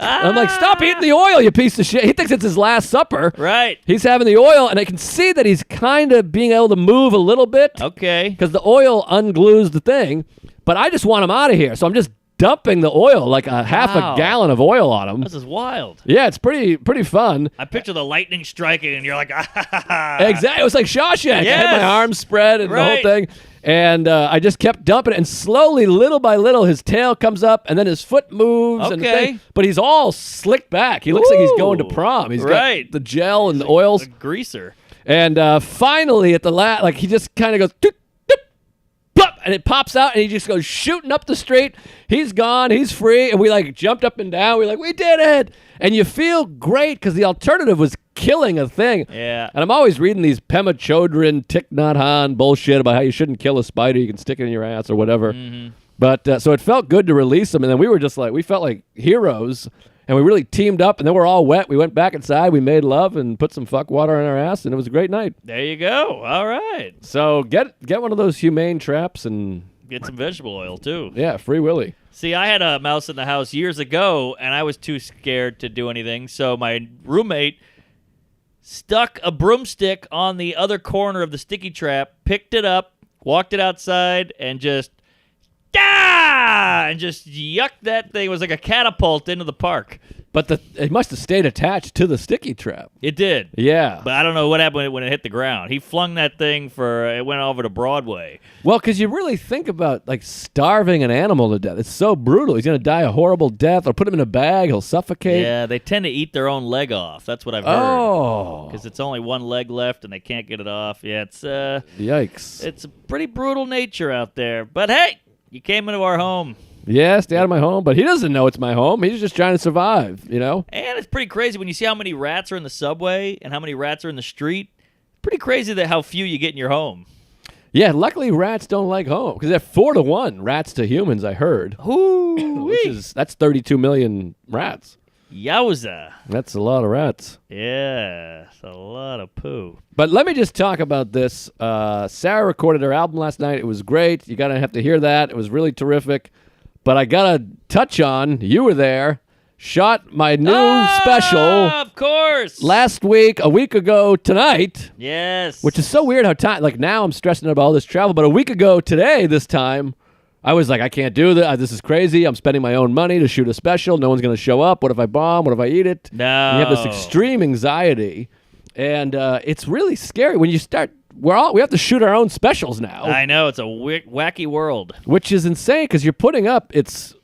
I'm like, stop eating the oil, you piece of shit. He thinks it's his last supper. Right. He's having the oil, and I can see that he's kind of being able to move a little bit. Okay. Because the oil unglues the thing. But I just want him out of here, so I'm just dumping the oil, like a half a gallon of oil on him. This is wild. Yeah, it's pretty fun. I picture the lightning striking, and you're like, Exactly. It was like Shawshank. Yes. I had my arms spread and the whole Right. thing. And I just kept dumping it. And slowly, little by little, his tail comes up, and then his foot moves. And the Okay. thing, but he's all slicked back. He looks like he's going to Ooh. prom. He's Right. got the gel and the oils. a greaser. And finally, at the he just kind of goes, doop, doop, plop, and it pops out, and he just goes shooting up the street. He's gone. He's free. And we jumped up and down. We're like, we did it. And you feel great because the alternative was killing a thing. Yeah. And I'm always reading these Pema Chodron, Thich Nhat Hanh bullshit about how you shouldn't kill a spider. You can stick it in your ass or whatever. Mm-hmm. But so it felt good to release them. And then we were just we felt like heroes. And we really teamed up. And then we're all wet. We went back inside. We made love and put some fuck water in our ass. And it was a great night. There you go. All right. So get one of those humane traps and Get some vegetable oil, too. yeah, Free Willy. See, I had a mouse in the house years ago, and I was too scared to do anything. So my roommate stuck a broomstick on the other corner of the sticky trap, picked it up, walked it outside, and just yucked that thing. It was like a catapult into the park. But it must have stayed attached to the sticky trap. It did. Yeah. But I don't know what happened when it hit the ground. He flung that thing it went over to Broadway. Well, because you really think about starving an animal to death. It's so brutal. He's going to die a horrible death, or put him in a bag. He'll suffocate. Yeah, they tend to eat their own leg off. That's what I've heard. Oh. Because it's only one leg left and they can't get it off. Yeah, it's Yikes. it's a pretty brutal nature out there. But hey, you came into our home. Yeah, stay out of my home. But he doesn't know it's my home. He's just trying to survive, And it's pretty crazy when you see how many rats are in the subway and how many rats are in the street. Pretty crazy that how few you get in your home. Yeah, luckily rats don't like home. Because they're 4-1 rats to humans, I heard. Ooh, That's 32 million rats. yowza. That's a lot of rats. Yeah, it's a lot of poo. But let me just talk about this. Sarah recorded her album last night. It was great. You're going to have to hear that. It was really terrific. But I got to touch on, you were there, shot my new special Of course. a week ago tonight. Yes. Which is so weird how time, now I'm stressing about all this travel. But a week ago today, this time, I was like, I can't do this. This is crazy. I'm spending my own money to shoot a special. No one's going to show up. What if I bomb? What if I eat it? No. You have this extreme anxiety. And it's really scary when you start. We have to shoot our own specials now. I know, it's a wacky world. Which is insane because you're putting up. It's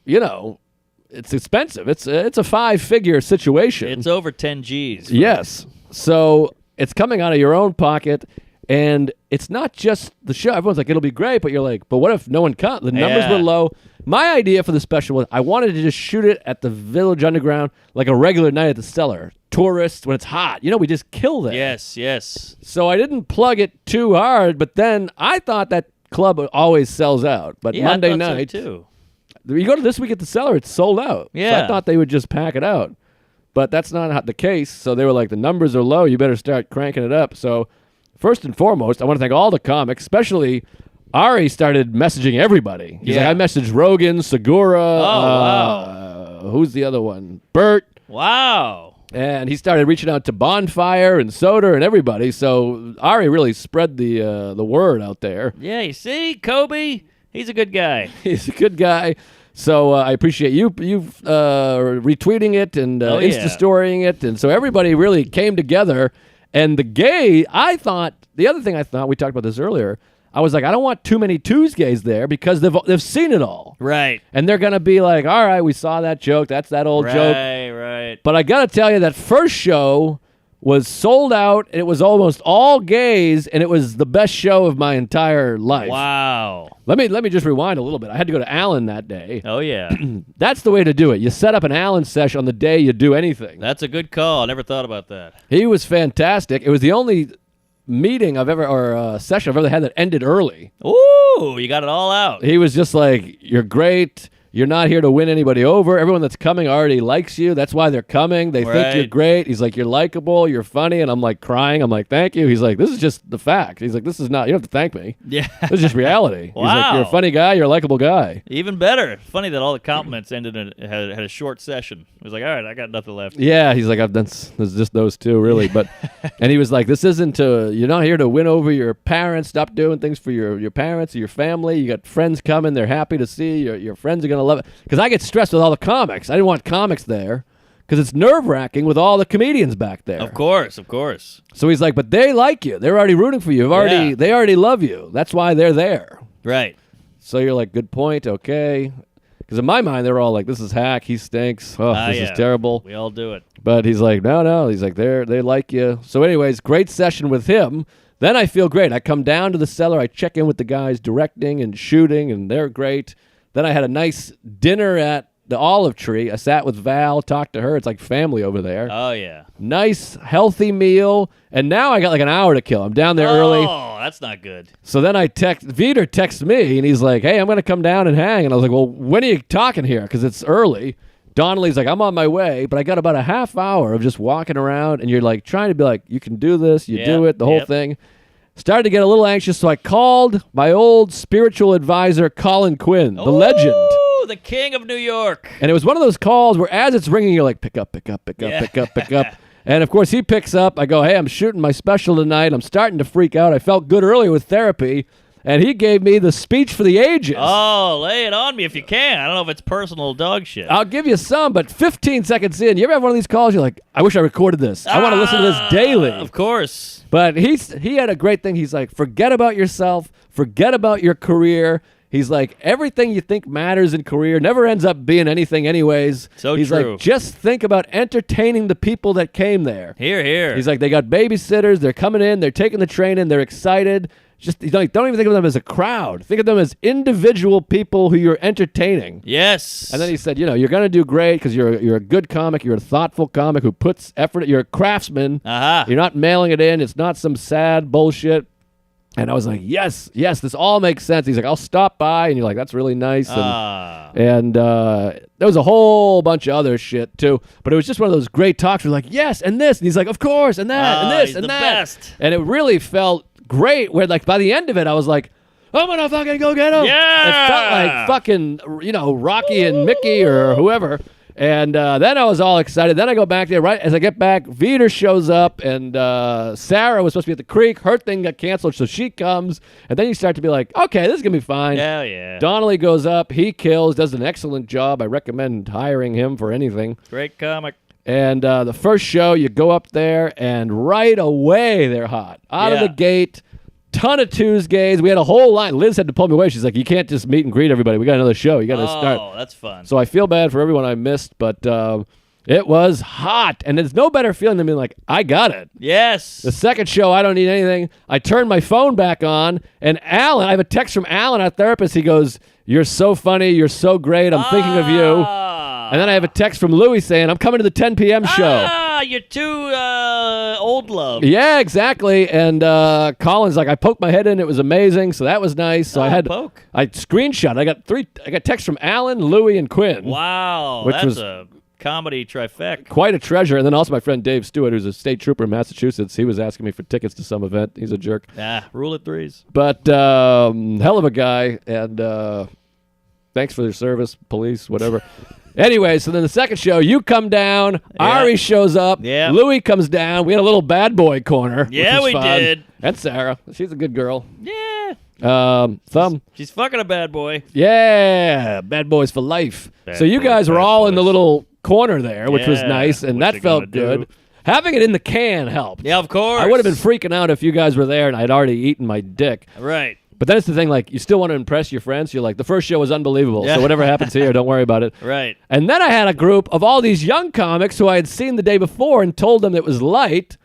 expensive. It's a 5-figure situation. It's over 10 G's. Yes. So it's coming out of your own pocket, and it's not just the show. Everyone's like, it'll be great, but you're like, but what if no one comes? The numbers were low. My idea for the special was I wanted to just shoot it at the Village Underground like a regular night at the Cellar. Tourists, when it's hot. We just kill them. Yes. So I didn't plug it too hard, but then I thought that club always sells out. But Yeah, Monday I thought so, night, too. you go to This Week at the Cellar, it's sold out. So Yeah. I thought they would just pack it out. But that's not the case. So they were like, the numbers are low. You better start cranking it up. So first and foremost, I want to thank all the comics, especially Ari started messaging everybody. He's like, I messaged Rogan, Segura. wow. Who's the other one? Bert. Wow. And he started reaching out to Bonfire and Soder and everybody. So Ari really spread the word out there. Yeah, you see, Kobe, he's a good guy. He's a good guy. So I appreciate you retweeting it and Insta-storying it. And so everybody really came together. And the other thing I thought, we talked about this earlier, I was like, I don't want too many Tuesgays there because they've seen it all. Right. And they're going to be like, all right, we saw that joke. That's that old joke. Right. But I got to tell you, that first show was sold out. And it was almost all gays, and it was the best show of my entire life. Wow. Let me just rewind a little bit. I had to go to Allen that day. Oh, yeah. That's the way to do it. You set up an Allen session on the day you do anything. That's a good call. I never thought about that. He was fantastic. It was the only meeting session I've ever had that ended early. Ooh, you got it all out. He was just like, you're great. You're not here to win anybody over. Everyone that's coming already likes you. That's why they're coming. They think you're great. He's like, you're likable. You're funny. And I'm like crying. I'm like, thank you. He's like, this is just the fact. He's like, this is not, you don't have to thank me. Yeah. This is just reality. Wow. He's like, you're a funny guy. You're a likable guy. Even better. Funny that all the compliments ended in had a short session. It was like, all right, I got nothing left. Yeah. He's like, there's just those two, really. But and he was like, this isn't you're not here to win over your parents. Stop doing things for your parents or your family. You got friends coming. They're happy to see you. Your friends are going to love it. Because I get stressed with all the comics. I didn't want comics there because it's nerve-wracking with all the comedians back there. Of course, of course. So he's like, but they like you. They're already rooting for you. They already love you. That's why they're there. Right. So you're like, good point, okay. Because in my mind, they were all like, this is hack. He stinks. Oh, this is terrible. We all do it. But he's like, no. He's like, they like you. So anyways, great session with him. Then I feel great. I come down to the cellar. I check in with the guys directing and shooting, and they're great. Then I had a nice dinner at the Olive Tree. I sat with Val, talked to her. It's like family over there. Oh, yeah. Nice, healthy meal. And now I got like an hour to kill. I'm down there early. Oh, that's not good. So then Vitor texts me, and he's like, hey, I'm going to come down and hang. And I was like, well, when are you talking here? Because it's early. Donnelly's like, I'm on my way. But I got about a half hour of just walking around, and you're like trying to be like, you can do this. You do it, the whole thing. Started to get a little anxious, so I called my old spiritual advisor, Colin Quinn, the legend. The king of New York. And it was one of those calls where as it's ringing, you're like, pick up. And, of course, he picks up. I go, hey, I'm shooting my special tonight. I'm starting to freak out. I felt good earlier with therapy. And he gave me the speech for the ages. Oh, lay it on me if you can. I don't know if it's personal dog shit. I'll give you some, but 15 seconds in, you ever have one of these calls? You're like, I wish I recorded this. I want to listen to this daily. Of course. But he had a great thing. He's like, forget about yourself. Forget about your career. He's like, everything you think matters in career never ends up being anything anyways. So He's true. like, just think about entertaining the people that came there. Here. He's like, they got babysitters. They're coming in. They're taking the train in. They're excited. Just don't even think of them as a crowd. Think of them as individual people who you're entertaining. Yes. And then he said, you're going to do great because you're a good comic. You're a thoughtful comic who puts effort. You're a craftsman. Uh-huh. You're not mailing it in. It's not some sad bullshit. And I was like, yes, this all makes sense. He's like, I'll stop by. And you're like, that's really nice. And there was a whole bunch of other shit, too. But it was just one of those great talks. We're like, yes, and this. And he's like, of course, and that, and this, he's and the that. Best. And it really felt great where, like, by the end of it, I was like, I'm going to fucking go get him. Yeah. It felt like fucking, Rocky and Mickey or whoever. And then I was all excited. Then I go back there. Right as I get back, Vitor shows up, and Sarah was supposed to be at the creek. Her thing got canceled, so she comes. And then you start to be like, okay, this is going to be fine. Hell yeah. Donnelly goes up. He kills, does an excellent job. I recommend hiring him for anything. Great comic. And the first show, you go up there, and right away they're hot. Out of the gate. Ton of Tuesgays. We had a whole line. Liz had to pull me away. She's like, you can't just meet and greet everybody. We got another show. You got to start. Oh, that's fun. So I feel bad for everyone I missed, but it was hot. And there's no better feeling than being like, I got it. Yes. The second show, I don't need anything. I turned my phone back on, and Alan, I have a text from Alan, our therapist. He goes, you're so funny. You're so great. I'm thinking of you. And then I have a text from Louis saying, I'm coming to the 10 p.m. show. You're too old love. Yeah, exactly. And Colin's like, I poked my head in. It was amazing. So that was nice. So I screenshot. I got text from Alan, Louis, and Quinn. Wow. Which That's was a comedy trifecta. Quite a treasure. And then also my friend Dave Stewart, who's a state trooper in Massachusetts. He was asking me for tickets to some event. He's a jerk. Rule of threes. But hell of a guy. And thanks for your service, police, whatever. Anyway, so then the second show, you come down, Ari shows up, Louis comes down. We had a little bad boy corner. Yeah, which was we fun. did. And Sarah. She's a good girl. Yeah. Thumb. She's fucking a bad boy. Yeah, bad boys for life. So you guys were all in the little corner there, which was nice, and that felt good. Having it in the can helped. Yeah, of course. I would have been freaking out if you guys were there and I'd already eaten my dick. Right. But then it's the thing, like, you still want to impress your friends. You're like, the first show was unbelievable, so whatever happens here, don't worry about it. Right. And then I had a group of all these young comics who I had seen the day before and told them it was light,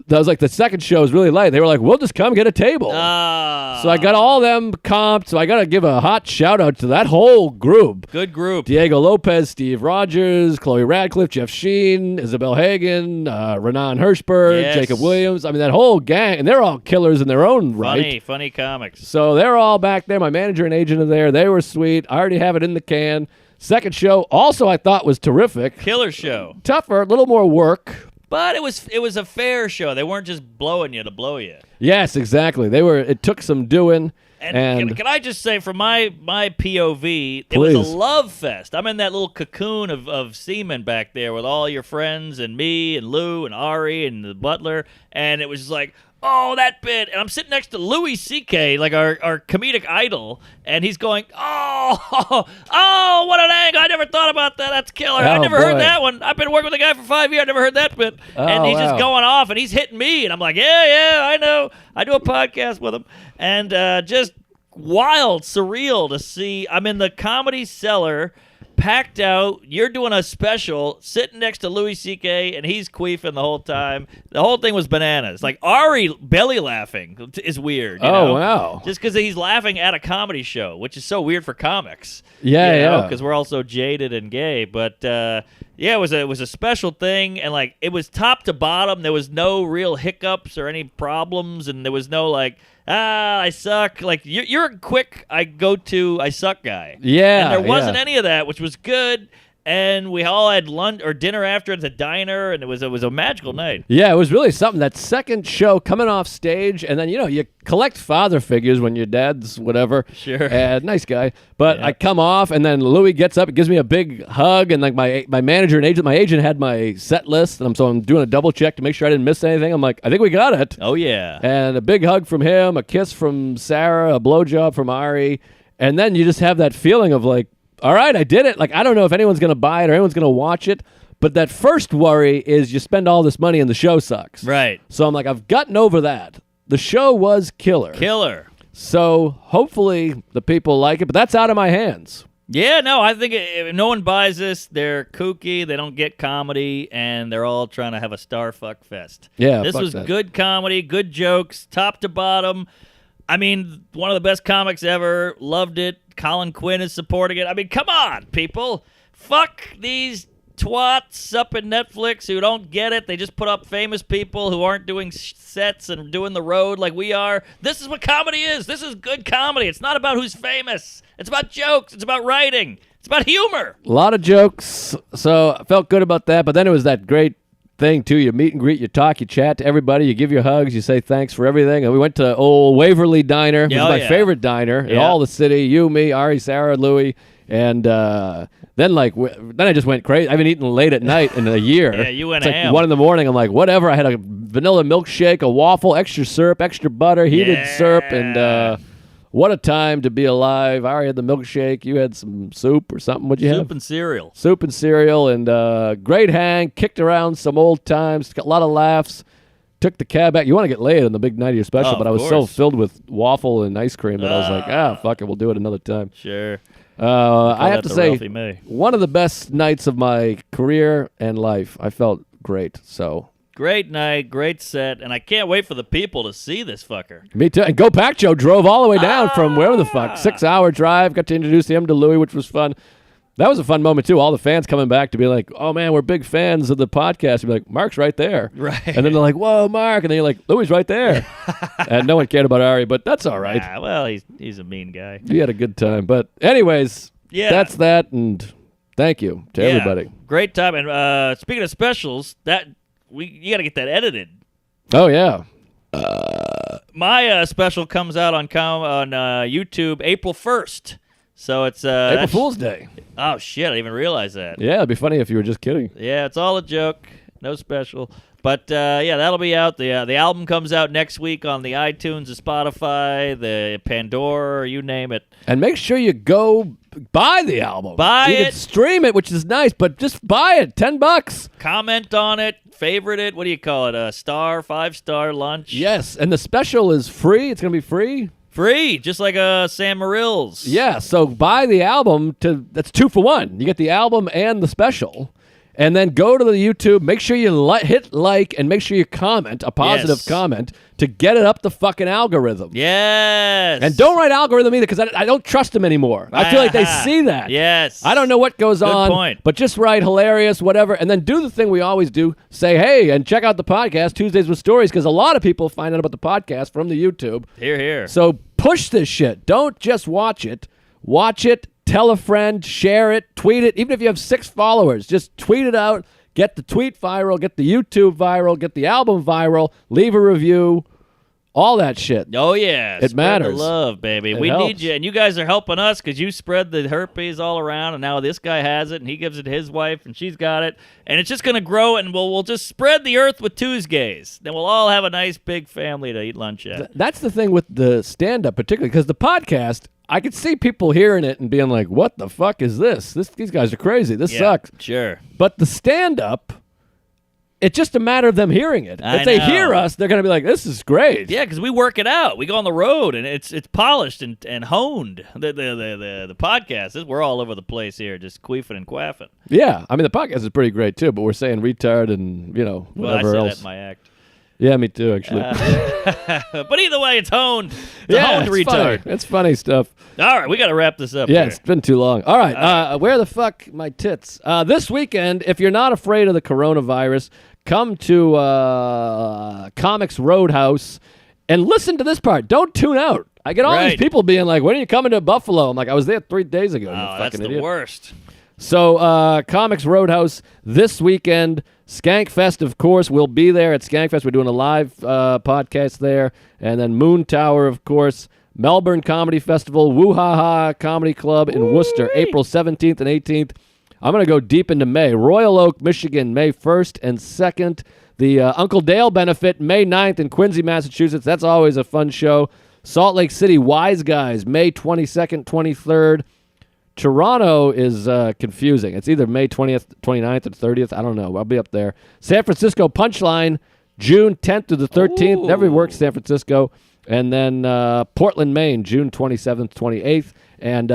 that was like the second show was really late. They were like, we'll just come get a table. So I got all them comped. So I got to give a hot shout out to that whole group. Good group. Diego Lopez, Steve Rogers, Chloe Radcliffe, Jeff Sheen, Isabel Hagen, Renan Hirschberg, Yes. Jacob Williams. I mean, that whole gang, and they're all killers in their own right. Funny comics. So they're all back there. My manager and agent are there. They were sweet. I already have it in the can. Second show also I thought was terrific. Killer show. Tougher, a little more work. But it was a fair show. They weren't just blowing you to blow you. Yes, exactly. It took some doing. And can I just say, from my POV, it Please. was a love fest. I'm in that little cocoon of semen back there with all your friends and me and Lou and Ari and the butler, and it was just like, oh, that bit. And I'm sitting next to Louis C.K., like our comedic idol, and he's going, oh, what an angle. I never thought about that. That's killer. I Oh, never boy. heard that one. I've been working with a guy for 5 years. I never heard that bit. And he's just wow. going off, and he's hitting me, and I'm like, yeah, I know. I do a podcast with him. And just wild, surreal to see. I'm in the Comedy Cellar, packed out. You're doing a special, sitting next to Louis C.K., and he's queefing the whole time. The whole thing was bananas. Like, Ari belly laughing is weird. You know? Wow. Just because he's laughing at a comedy show, which is so weird for comics. Yeah. Because we're all so jaded and gay. But, yeah, it was a special thing, and, like, it was top to bottom. There was no real hiccups or any problems, and there was no, like, I suck. Like, you're a quick I suck guy. Yeah. And there wasn't yeah. any of that, which was good. And we all had lunch or dinner after at the diner, and it was a magical night. Yeah, it was really something. That second show coming off stage, and then, you collect father figures when your dad's whatever. Sure. Nice guy. But Yeah. I come off, and then Louis gets up and gives me a big hug, and like my manager and agent, my agent had my set list, and I'm doing a double check to make sure I didn't miss anything. I'm like, I think we got it. Oh, yeah. And a big hug from him, a kiss from Sarah, a blowjob from Ari, and then you just have that feeling of like, all right, I did it. Like, I don't know if anyone's going to buy it or anyone's going to watch it, but that first worry is you spend all this money and the show sucks. Right. So I'm like, I've gotten over that. The show was killer. Killer. So hopefully the people like it, but that's out of my hands. Yeah, no, I think if no one buys this, they're kooky, they don't get comedy, and they're all trying to have a star fuck fest. Yeah, This fuck was that. good comedy, good jokes, top to bottom. I mean, one of the best comics ever. Loved it. Colin Quinn is supporting it. I mean, come on, people. Fuck these twats up in Netflix who don't get it. They just put up famous people who aren't doing sets and doing the road like we are. This is what comedy is. This is good comedy. It's not about who's famous. It's about jokes. It's about writing. It's about humor. A lot of jokes, so I felt good about that. But then it was that great thing, too. You meet and greet, you talk, you chat to everybody, you give your hugs, you say thanks for everything. And we went to old Waverly Diner, which is my favorite diner in all the city. You, me, Ari, Sarah, Louie. And then I just went crazy. I haven't eaten late at night in a year. Yeah, you went it's ham. like 1 a.m. I'm like, whatever. I had a vanilla milkshake, a waffle, extra syrup, extra butter, heated syrup, and what a time to be alive. I already had the milkshake. You had some soup or something. What'd you have? Soup and cereal. Soup and cereal, and great hang. Kicked around some old times. Got a lot of laughs. Took the cab back. You want to get laid on the big night of your special, Oh, but of I was so course. filled with waffle and ice cream that I was like, fuck it, we'll do it another time. Sure. I have to say, Ralphie May. one of the best nights of my career and life. I felt great. So Great night, great set, and I can't wait for the people to see this fucker. me too. And Go Pack Joe drove all the way down from wherever the fuck. 6-hour drive. Got to introduce him to Louis, which was fun. That was a fun moment, too. All the fans coming back to be like, oh, man, we're big fans of the podcast. You'd be like, Mark's right there. Right. And then they're like, whoa, Mark. And then you're like, Louis right there. And no one cared about Ari, but that's all right. Ah, well, he's a mean guy. We had a good time. But anyways, Yeah. that's that. And thank you to Yeah. everybody. Great time. And speaking of specials, you got to get that edited. Oh, yeah. My special comes out on YouTube April 1st. So it's April Fool's Day. Oh shit! I didn't even realize that. Yeah, it'd be funny if you were just kidding. Yeah, it's all a joke. No special. But yeah, that'll be out. The album comes out next week on the iTunes, the Spotify, the Pandora, you name it. And make sure you go buy the album. Buy you it. can stream it, which is nice, but just buy it. $10. Comment on it, favorite it. What do you call it? A star, 5-star lunch. Yes, and the special is free. It's going to be free. Free, just like Sam Morrill's. Yeah, so buy the album. That's 2 for 1. You get the album and the special. And then go to the YouTube. Make sure you hit like and make sure you comment, a positive comment, to get it up the fucking algorithm. Yes. And don't write algorithm either because I don't trust them anymore. I feel like they see that. Yes. I don't know what goes on. Good point. But just write hilarious, whatever, and then do the thing we always do. Say, hey, and check out the podcast, Tuesdays with Stories, because a lot of people find out about the podcast from the YouTube. Hear, hear. So push this shit. Don't just watch it. Watch it. Tell a friend, share it, tweet it. Even if you have 6 followers, just tweet it out. Get the tweet viral, get the YouTube viral, get the album viral, leave a review, all that shit. Oh, yeah. It matters. Spread the love, baby. It We helps. need you. And you guys are helping us because you spread the herpes all around, and now this guy has it, and he gives it to his wife, and she's got it. And it's just going to grow, and we'll just spread the earth with Tuesgays. Then we'll all have a nice big family to eat lunch at. That's the thing with the stand-up particularly, because the podcast, I could see people hearing it and being like, what the fuck is this? These guys are crazy. This sucks. Sure. But the stand-up, it's just a matter of them hearing it. I If they know. hear us, they're going to be like, this is great. Yeah, because we work it out. We go on the road, and it's polished and honed. The podcast, we're all over the place here, just queefing and quaffing. Yeah. I mean, the podcast is pretty great, too, but we're saying retard and, Well, whatever I say else. that in my act. Yeah, me too, actually. But either way, it's honed. It's a honed it's retard. funny. It's funny stuff. All right, we got to wrap this up Yeah, here. it's been too long. All right, where the fuck my tits? This weekend, if you're not afraid of the coronavirus, come to Comics Roadhouse and listen to this part. Don't tune out. I get all these Right. people being like, when are you coming to Buffalo? I'm like, I was there 3 days ago. you Oh, fucking that's the idiot. worst. So, Comics Roadhouse this weekend. SKANKFEST, of course, will be there at SKANKFEST. We're doing a live podcast there. And then Moon Tower, of course. Melbourne Comedy Festival, Woo Ha Ha Comedy Club in Worcester, April 17th and 18th. I'm going to go deep into May. Royal Oak, Michigan, May 1st and 2nd. The Uncle Dale benefit, May 9th in Quincy, Massachusetts. That's always a fun show. Salt Lake City, Wise Guys, May 22nd, 23rd. Toronto is confusing. It's either May 20th, 29th, or 30th. I don't know. I'll be up there. San Francisco Punchline, June 10th to the 13th. Never worked San Francisco. And then Portland, Maine, June 27th, 28th. And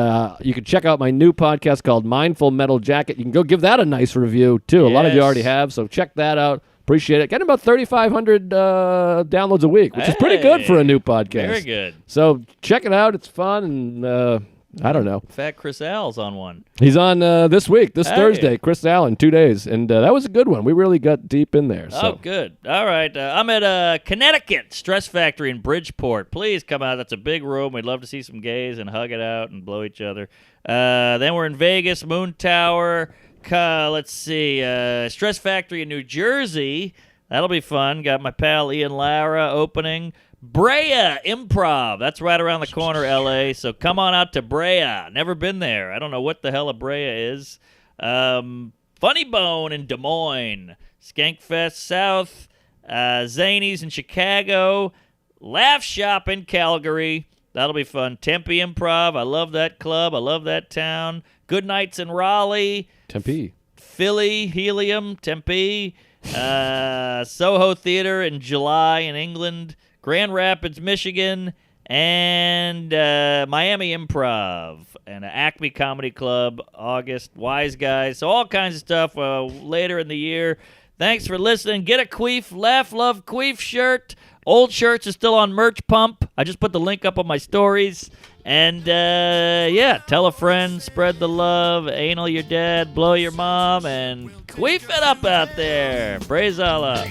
you can check out my new podcast called Mindful Metal Jacket. You can go give that a nice review, too. A lot of you Yes. already have, so check that out. Appreciate it. Getting about 3,500 downloads a week, which is pretty good for a new podcast. Very good. So check it out. It's fun, and I don't know. Fat Chris Al's on one. He's on this week, this Hey. Thursday, Chris Allen, 2 days. And that was a good one. We really got deep in there. Oh, So. good. All right. I'm at Connecticut Stress Factory in Bridgeport. Please come out. That's a big room. We'd love to see some gays and hug it out and blow each other. Then we're in Vegas, Moon Tower. Let's see. Stress Factory in New Jersey. That'll be fun. Got my pal Ian Lara opening. Brea Improv. That's right around the corner, L.A. So come on out to Brea. Never been there. I don't know what the hell a Brea is. Funny Bone in Des Moines. Skankfest South. Zanies in Chicago. Laugh Shop in Calgary. That'll be fun. Tempe Improv. I love that club. I love that town. Good Nights in Raleigh. Tempe. Philly, Helium, Tempe. Soho Theater in July in England. Grand Rapids, Michigan, and Miami Improv, and Acme Comedy Club, August, Wise Guys, so all kinds of stuff later in the year. Thanks for listening. Get a Queef, Laugh, Love, Queef shirt. Old shirts are still on Merch Pump. I just put the link up on my stories. And, tell a friend, spread the love, anal your dad, blow your mom, and queef it up out there. Praise Allah.